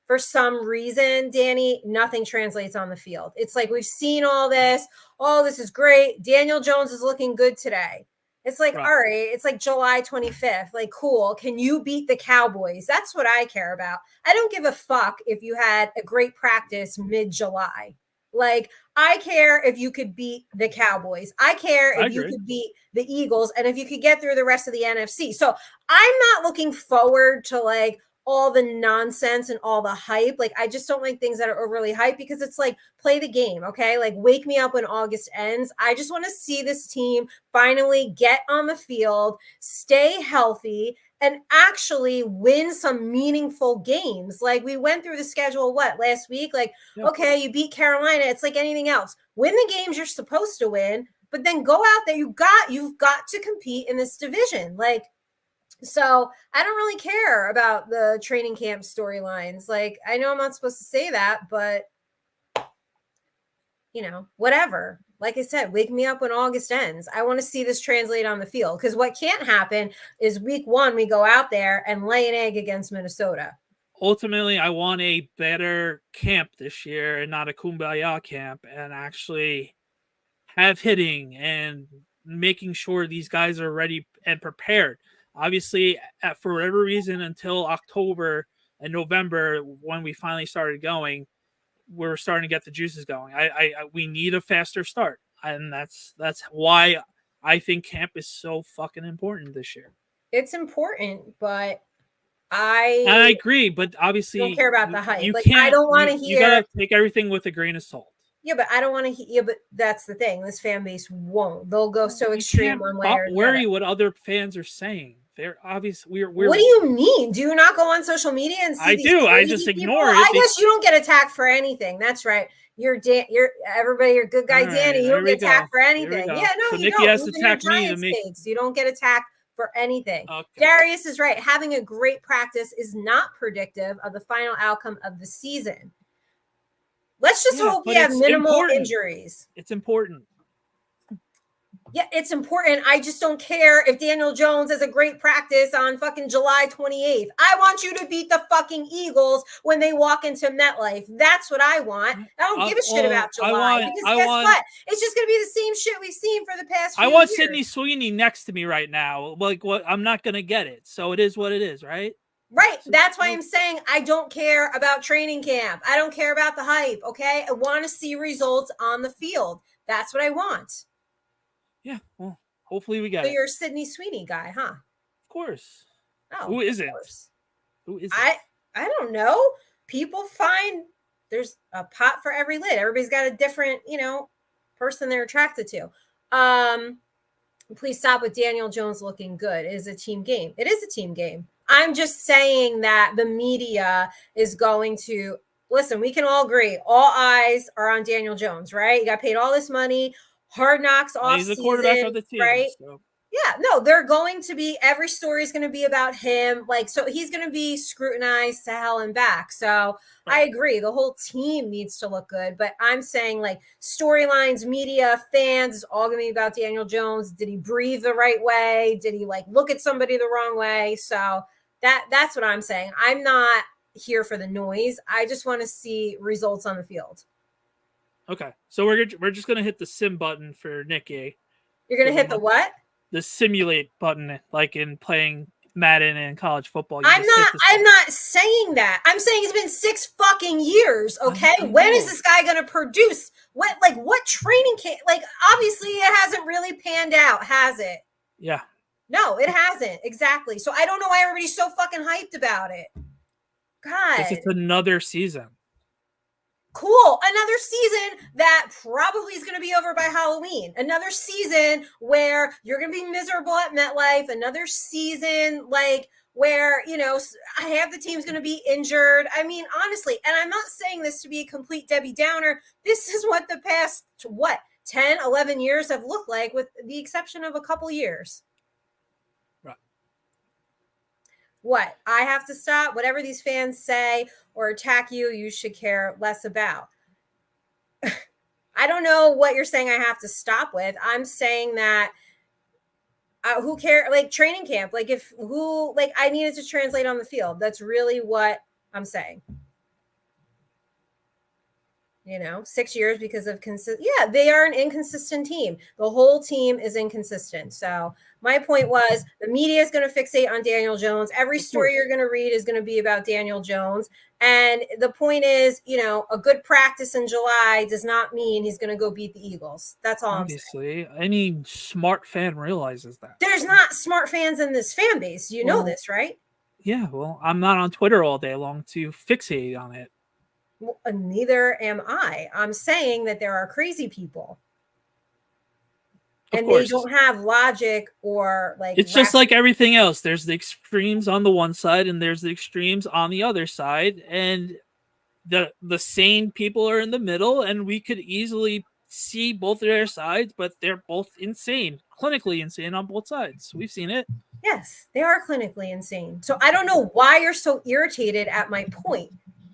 for some reason, Danny, nothing translates on the field. It's like we've seen all this. Oh, this is great. Daniel Jones is looking good today. It's like, right. All right, it's like July 25th. Like, cool. Can you beat the Cowboys? That's what I care about. I don't give a fuck if you had a great practice mid-July. Like, I care if you could beat the Cowboys. I care if you could beat the Eagles and if you could get through the rest of the NFC. So I'm not looking forward to like all the nonsense and all the hype. Like, I just don't like things that are overly hyped because it's like, play the game, okay? Like, wake me up when August ends. I just want to see this team finally get on the field, stay healthy, and actually win some meaningful games. Like, we went through the schedule, last week? Like, okay, you beat Carolina. It's like anything else. Win the games you're supposed to win, but then go out there. You've got to compete in this division. Like, so I don't really care about the training camp storylines. Like, I know I'm not supposed to say that, but whatever. Like I said, wake me up when August ends. I want to see this translate on the field because what can't happen is week 1, we go out there and lay an egg against Minnesota. Ultimately, I want a better camp this year and not a kumbaya camp and actually have hitting and making sure these guys are ready and prepared. Obviously, for whatever reason, until October and November, when we finally started going, we're starting to get the juices going. We need a faster start, and that's why I think camp is so fucking important this year. It's important, but I agree. But obviously, don't care about the hype. You like, can't. I don't want to hear. You gotta take everything with a grain of salt. Yeah, but I don't want to hear. Yeah, but that's the thing. This fan base won't. They'll go so extreme one way or another. Worry what other fans are saying. They're obvious. We're. What do you mean? Do you not go on social media and see? I do. I just ignore it. I guess you don't get attacked for anything. That's right. You're everybody. You're good guy, Danny. You don't get attacked for anything. Yeah, no, so you Nikki don't. has to attack me to make. You don't get attacked for anything. Okay. Darius is right. Having a great practice is not predictive of the final outcome of the season. Let's just hope we have minimal injuries. It's important. Yeah, it's important. I just don't care if Daniel Jones has a great practice on fucking July 28th. I want you to beat the fucking Eagles when they walk into MetLife. That's what I want. I don't give a shit about July. Guess what? It's just going to be the same shit we've seen for the past few years. I want Sydney Sweeney next to me right now. Like, what? I'm not going to get it. So it is what it is, right? Right. That's why I'm saying I don't care about training camp. I don't care about the hype, okay? I want to see results on the field. That's what I want. Yeah, well, hopefully we get it. So you're a Sydney Sweeney guy, huh? Of course. Oh, who isn't? Who isn't? I don't know. People find there's a pot for every lid. Everybody's got a different, person they're attracted to. Please stop with Daniel Jones looking good. It is a team game. It is a team game. I'm just saying that the media is going to listen. We can all agree. All eyes are on Daniel Jones, right? You got paid all this money. Hard Knocks off season, he's the quarterback of the team, right? So. Yeah, no, they're going to be, every story is going to be about him. Like, so he's going to be scrutinized to hell and back. So I agree. The whole team needs to look good. But I'm saying, like, storylines, media, fans, it's all going to be about Daniel Jones. Did he breathe the right way? Did he, like, look at somebody the wrong way? So that's what I'm saying. I'm not here for the noise. I just want to see results on the field. Okay. So we're just going to hit the sim button for Nikki. You're going to hit the what? The simulate button, like in playing Madden and college football. I'm not saying that. I'm saying it's been 6 fucking years. Okay. When is this guy going to produce? What training camp? Like, obviously it hasn't really panned out, has it? Yeah. No, it hasn't. Exactly. So I don't know why everybody's so fucking hyped about it. God. It's another season. Cool. Another season that probably is going to be over by Halloween. Another season where you're going to be miserable at MetLife. Another season, like, where, you know, half the team's going to be injured. I mean, honestly, and I'm not saying this to be a complete Debbie Downer. This is what the past, 10, 11 years have looked like, with the exception of a couple years. Right. What? I have to stop? Whatever these fans say or attack you, you should care less about. I don't know what you're saying I have to stop with. I'm saying that who cares? Like, training camp, like, I needed to translate on the field. That's really what I'm saying. You know, 6 years because of they are an inconsistent team. The whole team is inconsistent. So my point was, the media is going to fixate on Daniel Jones. Every story you're going to read is going to be about Daniel Jones. And the point is, you know, a good practice in July does not mean he's going to go beat the Eagles. That's all Obviously, I'm saying. Any smart fan realizes that. There's not smart fans in this fan base. You know this, right? Yeah, well, I'm not on Twitter all day long to fixate on it. Well, neither am I. I'm saying that there are crazy people. And they don't have logic or, like, it's just like everything else. There's the extremes on the one side and there's the extremes on the other side. And the sane people are in the middle, and we could easily see both of their sides, but they're both insane, clinically insane on both sides. We've seen it. Yes, they are clinically insane. So I don't know why you're so irritated at my point.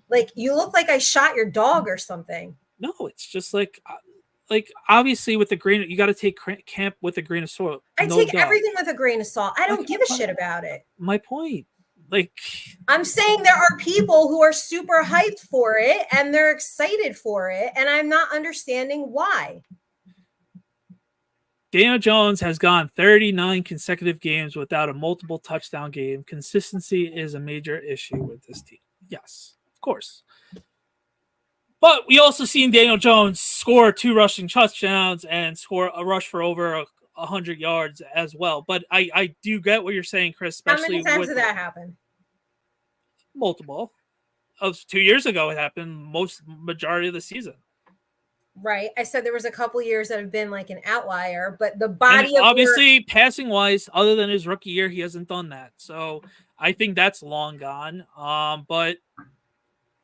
Like, you look like I shot your dog or something. No, it's just like obviously with the grain, you got to take camp with a grain of salt. I take everything with a grain of salt. I don't give a shit about it. My point. Like, I'm saying there are people who are super hyped for it and they're excited for it, and I'm not understanding why. Daniel Jones has gone 39 consecutive games without a multiple touchdown game. Consistency is a major issue with this team. Yes, of course. But we also seen Daniel Jones score 2 rushing touchdowns and score a rush for over 100 yards as well. But I do get what you're saying, Chris. Especially, how many times did that happen? Multiple. 2 years ago, it happened majority of the season. Right. I said there was a couple years that have been like an outlier, but the body and obviously passing wise, other than his rookie year, he hasn't done that. So I think that's long gone. But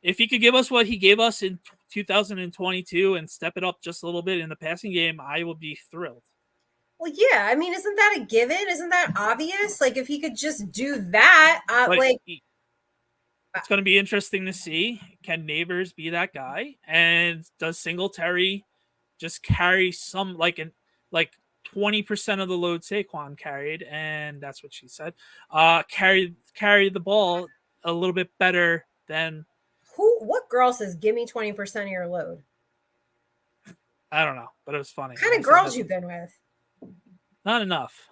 if he could give us what he gave us in 2022 and step it up just a little bit in the passing game, I will be thrilled. Well, yeah. I mean, isn't that a given? Isn't that obvious? Like, if he could just do that, it's going to be interesting to see. Can Neighbors be that guy? And does Singletary just carry some, like 20% of the load Saquon carried? And that's what she said. Carry the ball a little bit better than. What girl says, give me 20% of your load? I don't know, but it was funny. What kind of girls you've been with? Not enough.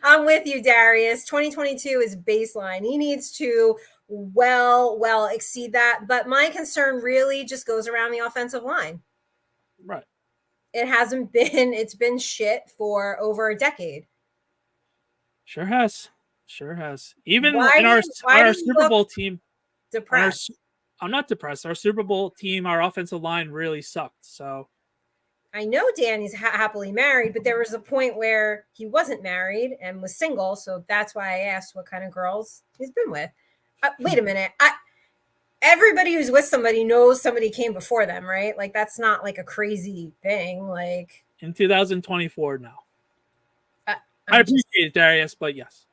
I'm with you, Darius. 2022 is baseline. He needs to well exceed that. But my concern really just goes around the offensive line. Right. It's been shit for over a decade. Sure has. Even in our Super Bowl team. Depressed. I'm not depressed. Our Super Bowl team, our offensive line really sucked. So I know Danny's happily married, but there was a point where he wasn't married and was single. So that's why I asked what kind of girls he's been with. Wait a minute. Everybody who's with somebody knows somebody came before them, right? Like, that's not like a crazy thing. Like, In 2024, no. I I'm appreciate it, Darius, but yes.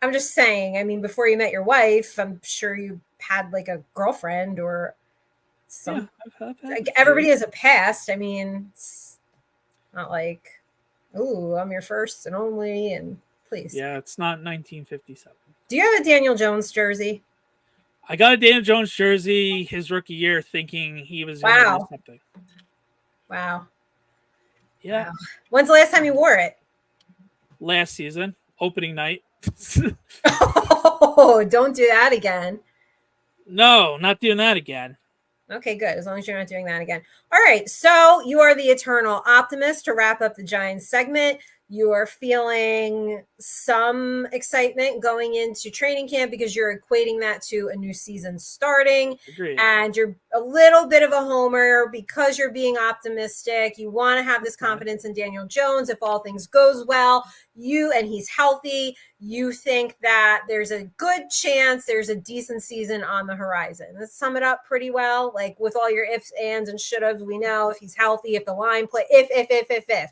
I'm just saying. I mean, before you met your wife, I'm sure you had like a girlfriend or some. Yeah, I've had Like, a few. everybody has a past. I mean, it's not like, ooh, I'm your first and only. And please, Yeah, it's not 1957. do you have a Daniel Jones jersey? I got a Daniel Jones jersey his rookie year, thinking he was going to do Wow, something. wow, Yeah, wow. When's the last time you wore it? last season, opening night. Oh, don't do that again. No, not doing that again. Okay, good. As long as you're not doing that again. All right. So you are the eternal optimist to wrap up the Giants segment. You are feeling some excitement going into training camp because you're equating that to a new season starting. Agreed. And you're a little bit of a homer because you're being optimistic. You want to have this confidence in Daniel Jones. If all things goes well, and he's healthy, you think that there's a good chance there's a decent season on the horizon. Let's sum it up pretty well. Like, with all your ifs, ands, and should have, we know if he's healthy, if the line play, if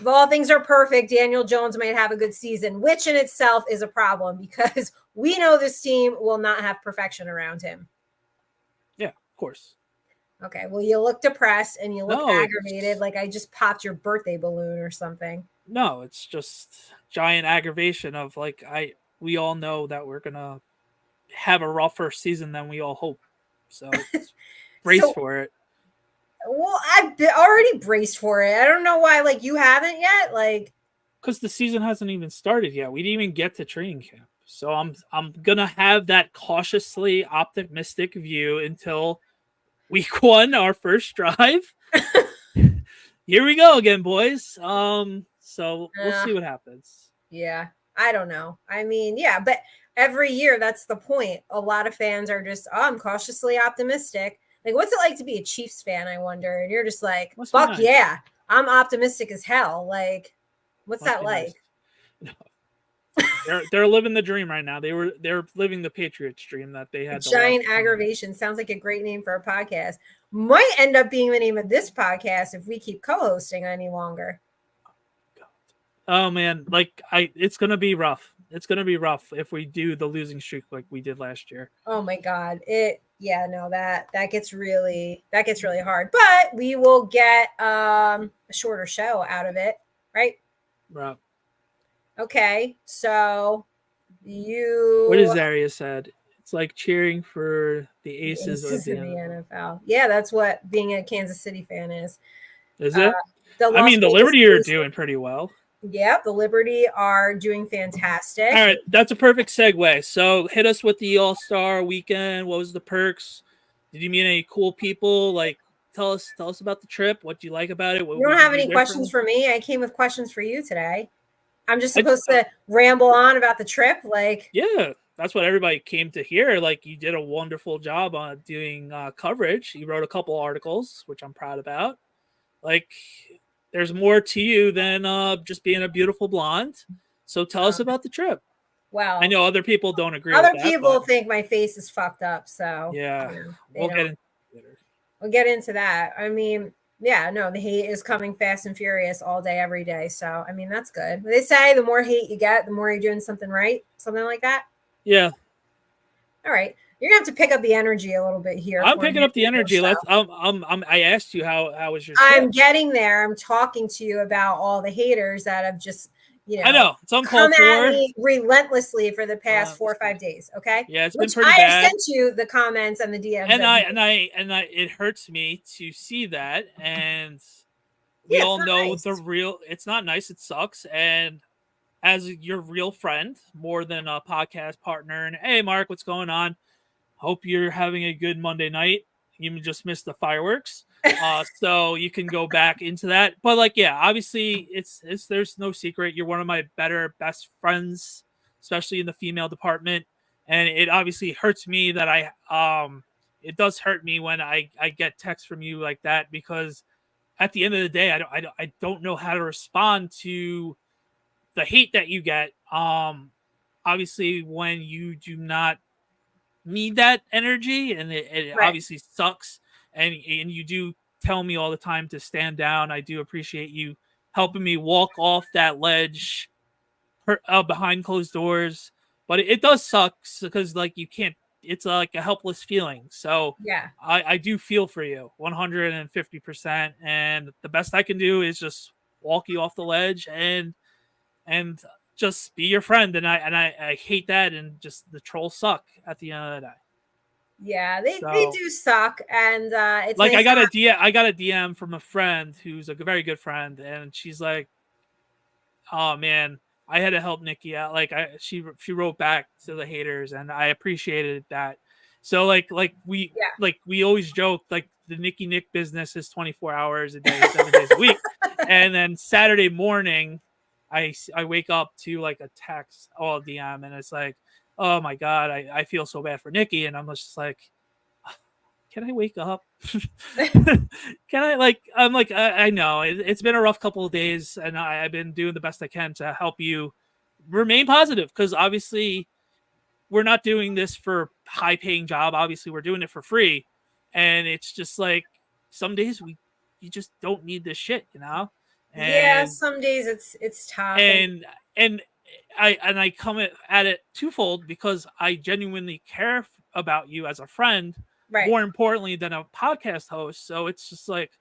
all things are perfect, Daniel Jones might have a good season, which in itself is a problem because we know this team will not have perfection around him. Yeah, of course. Okay, well, you look depressed and you look No, aggravated, like I just popped your birthday balloon or something. No, it's just giant aggravation of like we all know that we're gonna have a rougher season than we all hope. So brace for it. Well, I've already braced for it. I don't know why, like, you haven't yet. Like, because the season hasn't even started yet. We didn't even get to training camp. So I'm gonna have that cautiously optimistic view until week 1, our first drive. Here we go again, boys. So we'll see what happens. Yeah, I don't know. I mean, yeah, but every year that's the point. A lot of fans are just, oh, I'm cautiously optimistic. Like, what's it like to be a Chiefs fan, I wonder? And you're just like, fuck nice. Yeah, I'm optimistic as hell. Like, what's that like? Nice. They're living the dream right now. They're living the Patriots dream that they had. Giant aggravation sounds like a great name for a podcast. Might end up being the name of this podcast if we keep co-hosting any longer. Oh man, like it's gonna be rough. It's gonna be rough if we do the losing streak like we did last year. Oh my god, that gets really hard. But we will get a shorter show out of it, right? Right. Okay, so what is Zaria said? It's like cheering for the aces of the NFL. Yeah, that's what being a Kansas City fan is. Is it? I mean, the Liberty are doing pretty well. Yep, the Liberty are doing fantastic. All right, that's a perfect segue. So hit us with the All Star weekend. What was the perks? Did you meet any cool people? Like, tell us about the trip. What do you like about it? What you don't have any questions for me? I came with questions for you today. I'm just supposed to ramble on about the trip. Like, yeah, that's what everybody came to hear. Like, you did a wonderful job on doing coverage. You wrote a couple articles, which I'm proud about. Like, there's more to you than just being a beautiful blonde. So tell us about the trip. Well, I know other people don't agree. Other people think my face is fucked up. So yeah, we'll get into that. I mean, yeah, no, the hate is coming fast and furious all day, every day. So I mean, that's good. They say the more hate you get, the more you're doing something right, something like that. Yeah. All right. You're gonna have to pick up the energy a little bit here. I'm picking up the energy. I asked you how was your. I'm getting there. I'm talking to you about all the haters that have just, I know it's uncalled for. At me relentlessly for the past 4 or 5 days. Okay. Yeah, it's been pretty bad. I have sent you the comments and the DMs. And it hurts me to see that, and we all know nice. It's not nice. It sucks. And as your real friend, more than a podcast partner, and hey, Mark, what's going on? Hope you're having a good Monday night. You just missed the fireworks, so you can go back into that. But like, yeah, obviously, it's there's no secret. You're one of my best friends, especially in the female department, and it obviously hurts me that it does hurt me when I get texts from you like that, because at the end of the day, I don't know how to respond to the hate that you get. Obviously, when you do not need that energy, and it obviously sucks, and you do telling me all the time to stand down. I do appreciate you helping me walk off that ledge behind closed doors. But it does suck because like you can't. It's like a helpless feeling. So Yeah. I do feel for you 150%. And the best I can do is just walk you off the ledge and just be your friend. And I hate that. And just the trolls suck at the end of the day. Yeah, they So, do suck, and it's like nice. I got a DM from a friend who's a very good friend, and she's like, "Oh man, I had to help Nikki out." Like she wrote back to the haters, and I appreciated that. So we always joke like the Nikki Nick business is 24 hours a day, 7 days a week, and then Saturday morning, I wake up to like a text or DM, and it's like, "Oh my god, I feel so bad for Nikki," and I'm just like, can I wake up? Can I like? I'm like, I know it's been a rough couple of days, and I've been doing the best I can to help you remain positive because obviously we're not doing this for high paying job. Obviously, we're doing it for free, and it's just like some days you just don't need this shit, you know. Yeah, And some days it's tough, and I come at it twofold because I genuinely care about you as a friend right. more importantly than a podcast host. So it's just like,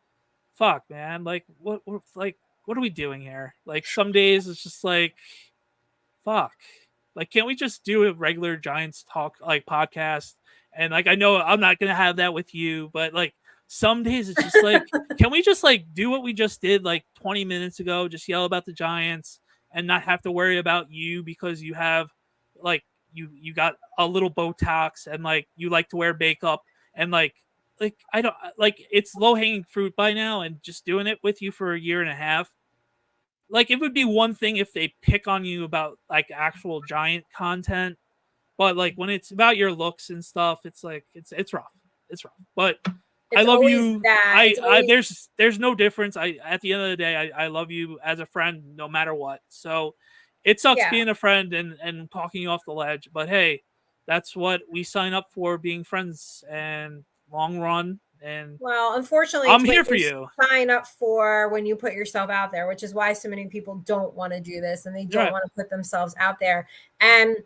fuck, man. Like, what are we doing here? Like, some days it's just like, fuck. Like, can't we just do a regular Giants talk like podcast? And like, I know I'm not gonna have that with you, but like, some days it's just like, can we just like do what we just did like 20 minutes ago? Just yell about the Giants and not have to worry about you because you have like you got a little Botox and like you like to wear makeup and like I don't like it's low hanging fruit by now and just doing it with you for a year and a half. Like it would be one thing if they pick on you about like actual giant content, but like when it's about your looks and stuff, it's like it's rough. It's rough. But I It's love always you. that. It's I always there's no difference. I at the end of the day, I love you as a friend no matter what. So it sucks yeah. being a friend and talking you off the ledge, but hey, that's what we sign up for, being friends and long run. And Well, unfortunately, I'm it's what here for you you. sign up for when you put yourself out there, which is why so many people don't want to do this and they You're don't right. want to put themselves out there. And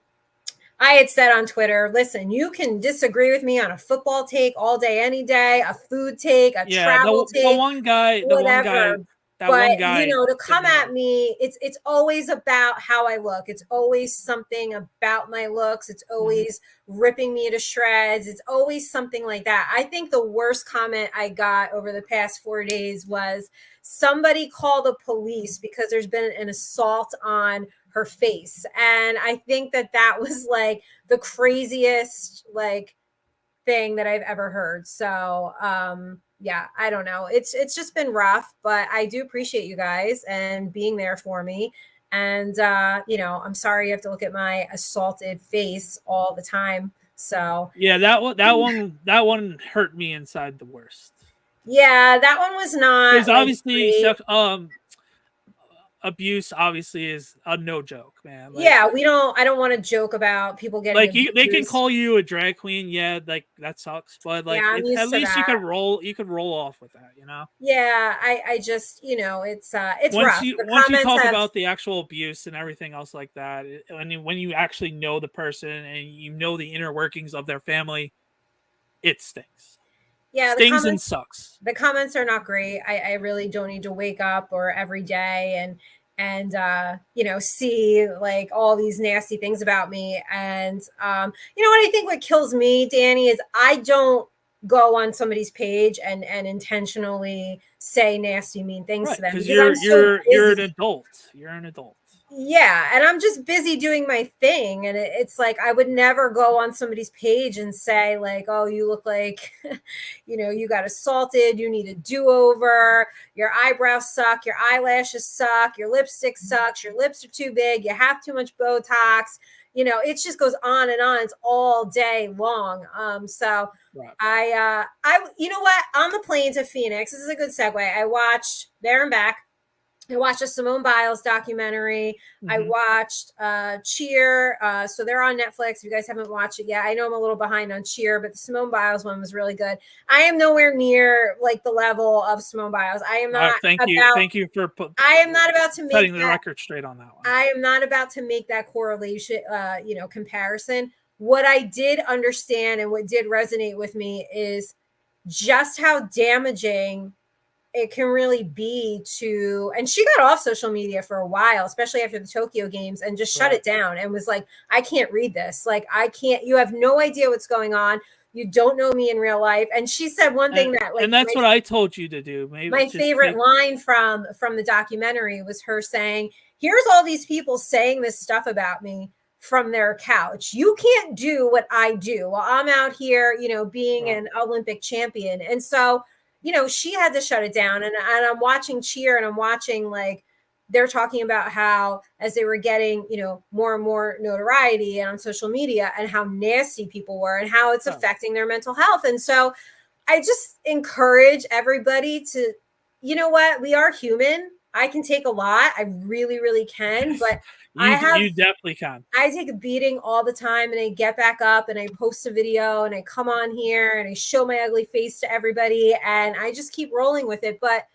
I had said on Twitter, listen, you can disagree with me on a football take all day, any day, a food take, a Yeah, travel take, the one guy, whatever. that But one you guy know, to did come me at wrong. me, it's always about how I look. It's always something about my looks. It's Mhm. always ripping me to shreds. It's always something like that. I think the worst comment I got over the past 4 days was somebody call the police because there's been an assault on her face. And I think that was like the craziest like thing that I've ever heard. So yeah, I don't know. It's just been rough, but I do appreciate you guys and being there for me. And you know, I'm sorry you have to look at my assaulted face all the time. So Yeah, that one hurt me inside the worst. yeah, that one was Because not like obviously, great. abuse obviously is a no joke, man. Like, Yeah, I don't want to joke about people getting they can abused. call you a drag queen, yeah, like that sucks. But Yeah, like, I'm at used to least that. you could roll off with that, you know. Yeah, I just, you know, it's rough. The Once you comments talk have about the actual abuse and everything else like that, when you actually know the person and you know the inner workings of their family, it stings, yeah, stings and sucks. the comments are not great. I really don't need to wake up or every day and you know, see like all these nasty things about me. And you know what I think what kills me, Danny, is I don't go on somebody's page and intentionally say nasty mean things Right, to them because because I'm so you're an busy. adult. You're an adult. Yeah, and I'm just busy doing my thing, and it's like I would never go on somebody's page and say like, oh, you look like you know, you got assaulted, you need a do-over, your eyebrows suck, your eyelashes suck, your lipstick sucks, your lips are too big, you have too much Botox. You know, it just goes on and on. It's all day long. So Right. I you know what, on the plane to Phoenix, this is a good segue, I watched There and Back. I watched a Simone Biles documentary. I Mm-hmm. watched Cheer. So they're on Netflix. If you guys haven't watched it yet, I know I'm a little behind on Cheer, but the Simone Biles one was really good. I am nowhere near like the level of Simone Biles. I am not Thank about. you for I am not about to make setting the that. record straight on that one. I am not about to make that correlation, comparison. What I did understand and what did resonate with me is just how damaging it can really be to, and she got off social media for a while, especially after the Tokyo games, and just shut it down and was like, I can't read this. Like, I can't, you have no idea what's going on. You don't know me in real life. And she said one thing that, like, and that's what I told you to do. Maybe my favorite line from the documentary was her saying, here's all these people saying this stuff about me from their couch. You can't do what I do while I'm out here, being an Olympic champion. And so, she had to shut it down. And I'm watching Cheer, and I'm watching, like, they're talking about how as they were getting, more and more notoriety on social media, and how nasty people were and how it's affecting their mental health. And so I just encourage everybody to, you know what, we are human. I can take a lot. I really, really can. But you definitely can. I take a beating all the time, and I get back up and I post a video and I come on here and I show my ugly face to everybody, and I just keep rolling with it. But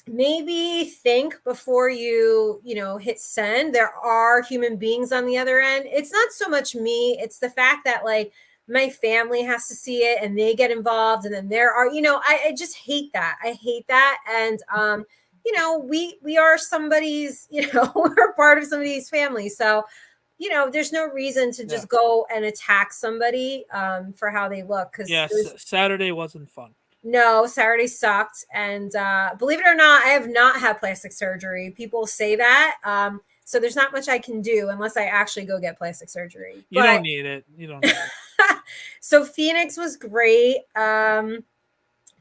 maybe think before you hit send. There are human beings on the other end. It's not so much me. It's the fact that, like, my family has to see it and they get involved, and then there are, I just hate that. I hate that. And we are somebody's, we're part of somebody's family. So, there's no reason to just go and attack somebody for how they look. Because Saturday wasn't fun. No, Saturday sucked. And believe it or not, I have not had plastic surgery. People say that. So there's not much I can do unless I actually go get plastic surgery. You don't need it. You don't need it. So Phoenix was great. It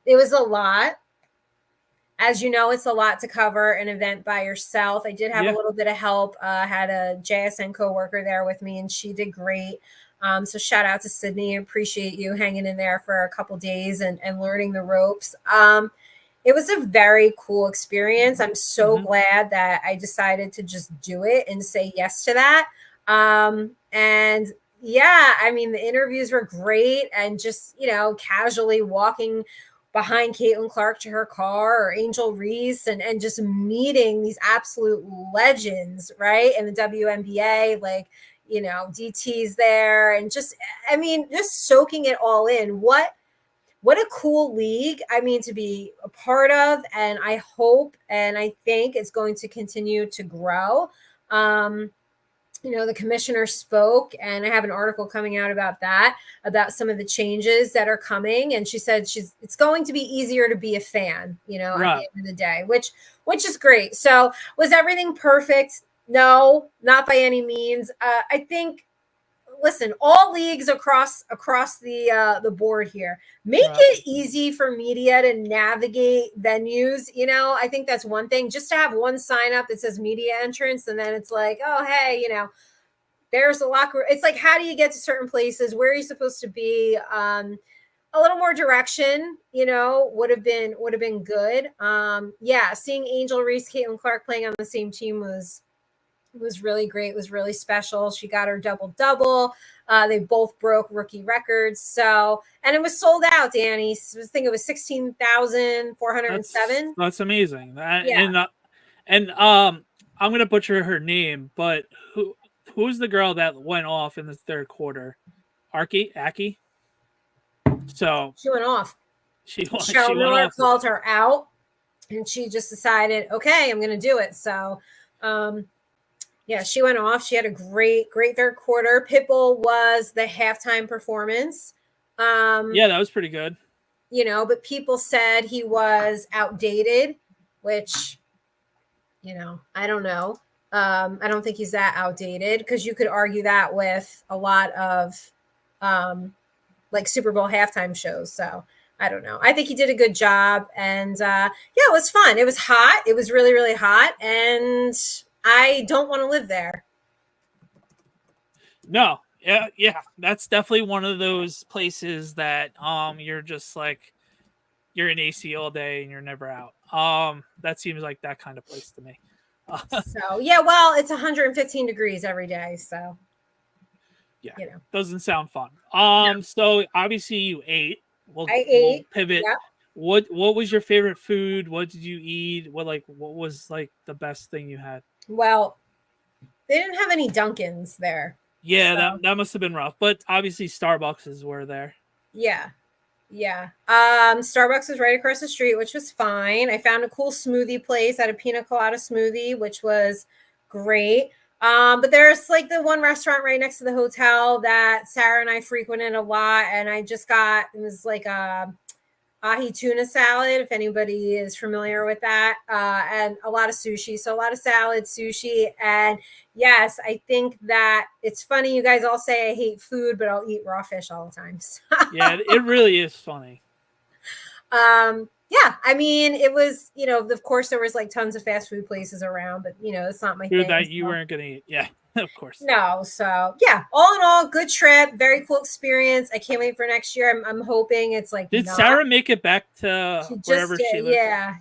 was a lot. As you know, it's a lot to cover an event by yourself. I did have a little bit of help. I had a JSN coworker there with me, and she did great. So shout out to Sydney. I appreciate you hanging in there for a couple days and learning the ropes. It was a very cool experience. I'm so glad that I decided to just do it and say yes to that. And yeah, I mean, the interviews were great, and just, casually walking behind Caitlin Clark to her car, or Angel Reese, and just meeting these absolute legends, right? In the WNBA, like, DT's there, and just soaking it all in. What a cool league, to be a part of. And I hope and I think it's going to continue to grow. The commissioner spoke, and I have an article coming out about that, about some of the changes that are coming. And she said it's going to be easier to be a fan, at the end of the day, which is great. So was everything perfect? No, not by any means. I think, listen, all leagues across the board here, make it easy for media to navigate venues. I think that's one thing, just to have one sign up that says media entrance, and then it's like, oh, hey, there's a locker. It's like, how do you get to certain places? Where are you supposed to be? A little more direction, would have been good. Seeing Angel Reese, Caitlin Clark playing on the same team was really great. It was really special. She got her double. They both broke rookie records. So, and it was sold out, Danny. I think it was 16,407. That's amazing. And I'm gonna butcher her name, but who's the girl that went off in the third quarter? Aki. So she went off. Cheryl Miller called her out, and she just decided, okay, I'm going to do it. So, she went off. She had a great third quarter. Pitbull was the halftime performance. That was pretty good. But people said he was outdated, which, I don't know. I don't think he's that outdated, because you could argue that with a lot of like Super Bowl halftime shows. So I don't know. I think he did a good job. And it was fun. It was hot. It was really, really hot. And I don't want to live there. No. Yeah. That's definitely one of those places that you're just like, you're in AC all day and you're never out. That seems like that kind of place to me. So yeah, well, it's 115 degrees every day, so Yeah, you know. doesn't sound fun. No, So obviously you ate. I We'll ate. pivot. Yep. What was your favorite food? What did you eat? What was like the best thing you had? Well, they didn't have any Dunkins there. Yeah, So that must have been rough. But obviously Starbucks were there. yeah. Yeah. Starbucks was right across the street, which was fine. I found a cool smoothie place at a pina colada smoothie, which was great. But there's like the one restaurant right next to the hotel that Sarah and I frequented a lot, and I just got it was like a ahi tuna salad, if anybody is familiar with that, and a lot of sushi. So a lot of salad, sushi, and yes, I think that it's funny. You guys all say I hate food, but I'll eat raw fish all the time. Yeah, it really is funny. Yeah, I mean, it was, of course there was like tons of fast food places around, but it's not my Food thing. that you So. weren't gonna eat. Yeah, of course. No, so yeah, all in all, good trip, very cool experience. I can't wait for next year. I'm hoping it's like Did not. Sarah make it back to She just wherever did, she lives?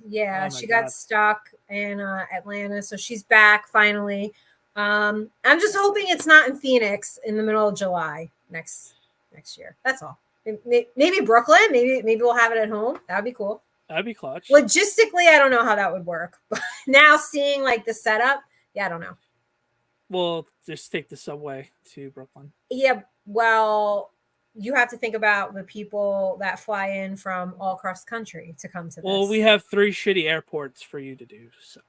yeah. Oh my She got god. stuck in Atlanta, so she's back finally. I'm just hoping it's not in Phoenix in the middle of July next year. That's all. Maybe Brooklyn. Maybe we'll have it at home. That'd be cool. That'd be clutch. Logistically, I don't know how that would work, but now seeing like the setup, yeah, I don't know. We'll just take the subway to Brooklyn. Yeah, well, you have to think about the people that fly in from all across the country to come to this. Well, we have 3 shitty airports for you to do. So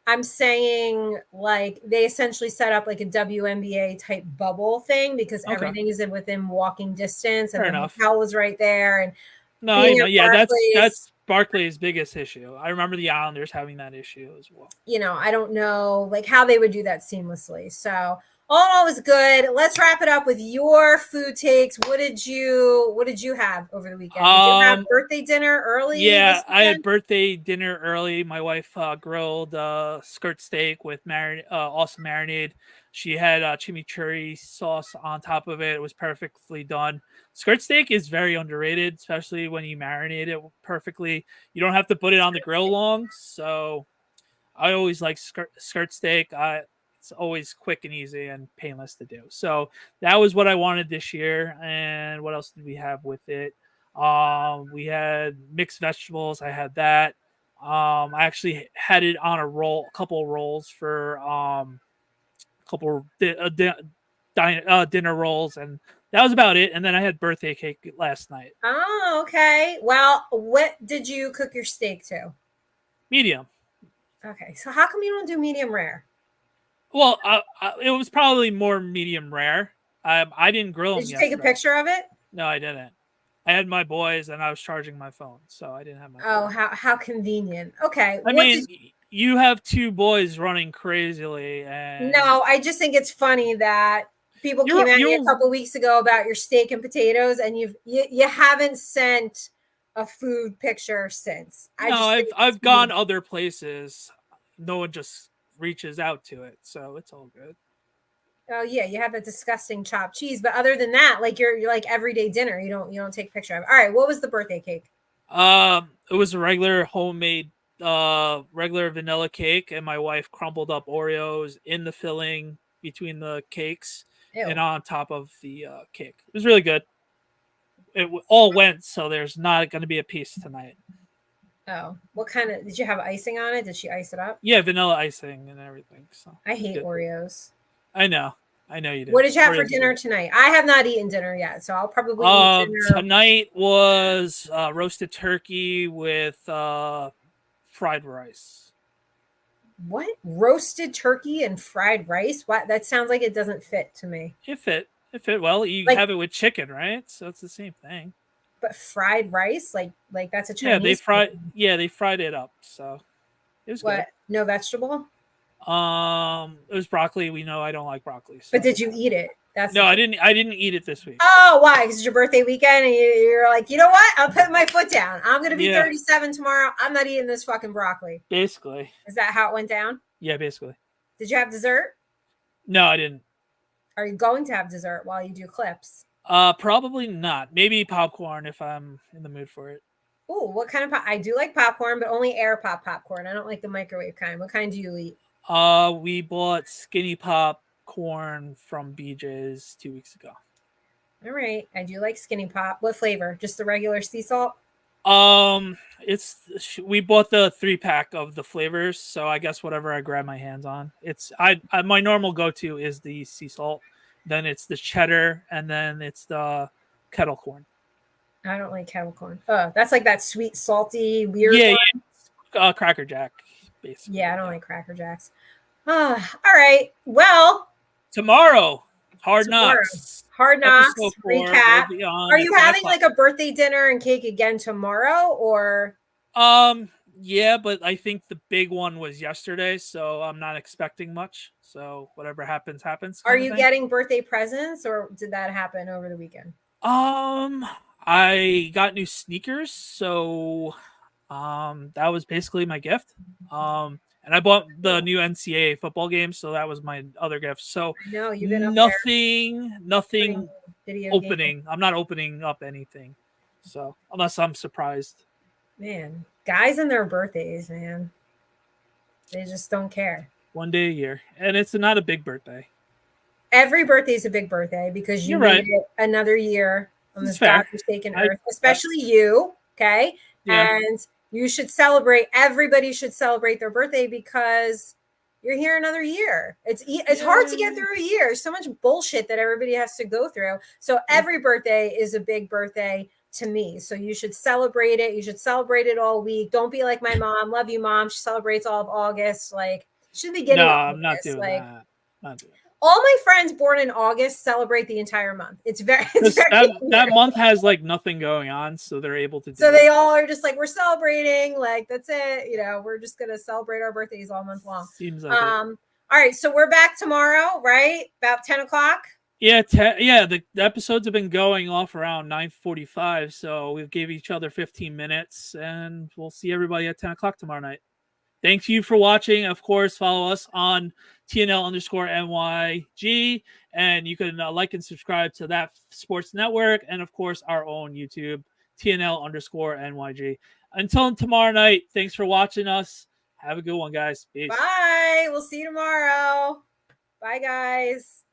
I'm saying like they essentially set up like a WNBA type bubble thing because okay, everything is within walking distance and fair the enough. hotel was right there and No, I being know. at Yeah, Barclays, that's Barclays' biggest issue. I remember the Islanders having that issue as well. I don't know like how they would do that seamlessly. So all in all was good. Let's wrap it up with your food takes. What did you have over the weekend? Did you have birthday dinner early Yeah, this I had weekend? birthday dinner early. My wife grilled skirt steak with awesome marinade. She had chimichurri sauce on top of it. It was perfectly done. Skirt steak is very underrated, especially when you marinate it perfectly. You don't have to put it on the grill long, so I always like skirt steak. It's always quick and easy and painless to do. So that was what I wanted this year. And what else did we have with it? We had mixed vegetables. I had that. I actually had it on a couple of rolls for a couple dinner rolls, and that was about it. And then I had birthday cake last night. Oh, okay. Well, what did you cook your steak to? Medium. Okay, so how come you don't do medium rare? Well, it was probably more medium rare. I didn't grill Did them you take a yesterday. picture of it? No, I didn't. I had my boys and I was charging my phone, so I didn't have my Oh, phone. how convenient. Okay, I mean, you have 2 boys running crazily, and No, I just think it's funny that people came at me a couple weeks ago about your steak and potatoes, and you haven't sent a food picture since. no, I've gone other places. No one just reaches out to it, so it's all good. Oh yeah, you have that disgusting chopped cheese, but other than that, like you're like everyday dinner, you don't take a picture of. All right, what was the birthday cake? It was a regular homemade, regular vanilla cake, and my wife crumbled up Oreos in the filling between the cakes Ew. and on top of the cake. It was really good. It all went, so there's not going to be a piece tonight. Oh, what kind of did you have icing on it? Did she ice it up? Yeah, vanilla icing and everything. So I hate Oreos. I know you do. What did you have Oreos for dinner tonight? I have not eaten dinner yet, so I'll probably eat dinner. Tonight was roasted turkey with fried rice. What? Roasted turkey and fried rice? What? That sounds like it doesn't fit to me. It fit well. You have it with chicken, right? So it's the same thing. But fried rice, like that's a Chinese. They fried it up. So it was good. No vegetable? It was broccoli. We know I don't like broccoli. So. But did you eat it? I didn't eat it this week. Oh, why? Because it's your birthday weekend, and you're like, you know what? I'll put my foot down. I'm gonna be 37 tomorrow. I'm not eating this fucking broccoli. Basically. Is that how it went down? Yeah, basically. Did you have dessert? No, I didn't. Are you going to have dessert while you do clips? Probably not. Maybe popcorn if I'm in the mood for it. Ooh, what kind of I do like popcorn, but only air popcorn. I don't like the microwave kind. What kind do you eat? We bought Skinny Pop corn from BJ's 2 weeks ago. All right. I do like Skinny Pop. What flavor? Just the regular sea salt? We bought the 3-pack of the flavors, so I guess whatever I grab my hands on. It's my normal go-to is the sea salt, then it's the cheddar, and then it's the kettle corn. I don't like kettle corn. That's like that sweet, salty, weird Yeah, one. yeah. Cracker Jack, basically. Yeah, I don't like Cracker Jacks. All right. Well, Tomorrow, Hard Knocks. Hard Knocks recap. Are you having like a birthday dinner and cake again tomorrow, or? Yeah, but I think the big one was yesterday, so I'm not expecting much. So whatever happens, happens. Are you getting birthday presents, or did that happen over the weekend? I got new sneakers, so that was basically my gift. And I bought the new NCAA football game, so that was my other gift. So no, you've been nothing opening. I'm not opening up anything. So unless I'm surprised. Man, guys and their birthdays, man. They just don't care. One day a year. And it's not a big birthday. Every birthday is a big birthday because you made it another year on this godforsaken earth, especially you. Okay. Yeah. And you should celebrate. Everybody should celebrate their birthday because you're here another year. It's hard to get through a year. So much bullshit that everybody has to go through. So every birthday is a big birthday to me. So you should celebrate it. You should celebrate it all week. Don't be like my mom. Love you, Mom. She celebrates all of August. Like, should be getting. No, I'm not doing that. Not doing that. All my friends born in August celebrate the entire month. It's very that month has like nothing going on, so they're able to do so they all are just like, we're celebrating, like that's it, we're just gonna celebrate our birthdays all month long. Seems like all right, so we're back tomorrow, right? About 10 o'clock. Yeah, the episodes have been going off around 9:45, so we gave each other 15 minutes, and we'll see everybody at 10 o'clock tomorrow night. Thank you for watching. Of course, follow us on TNL_NYG, and you can like and subscribe to that sports network, and of course, our own YouTube, TNL_NYG. Until tomorrow night, thanks for watching us. Have a good one, guys. Peace. Bye. We'll see you tomorrow. Bye, guys.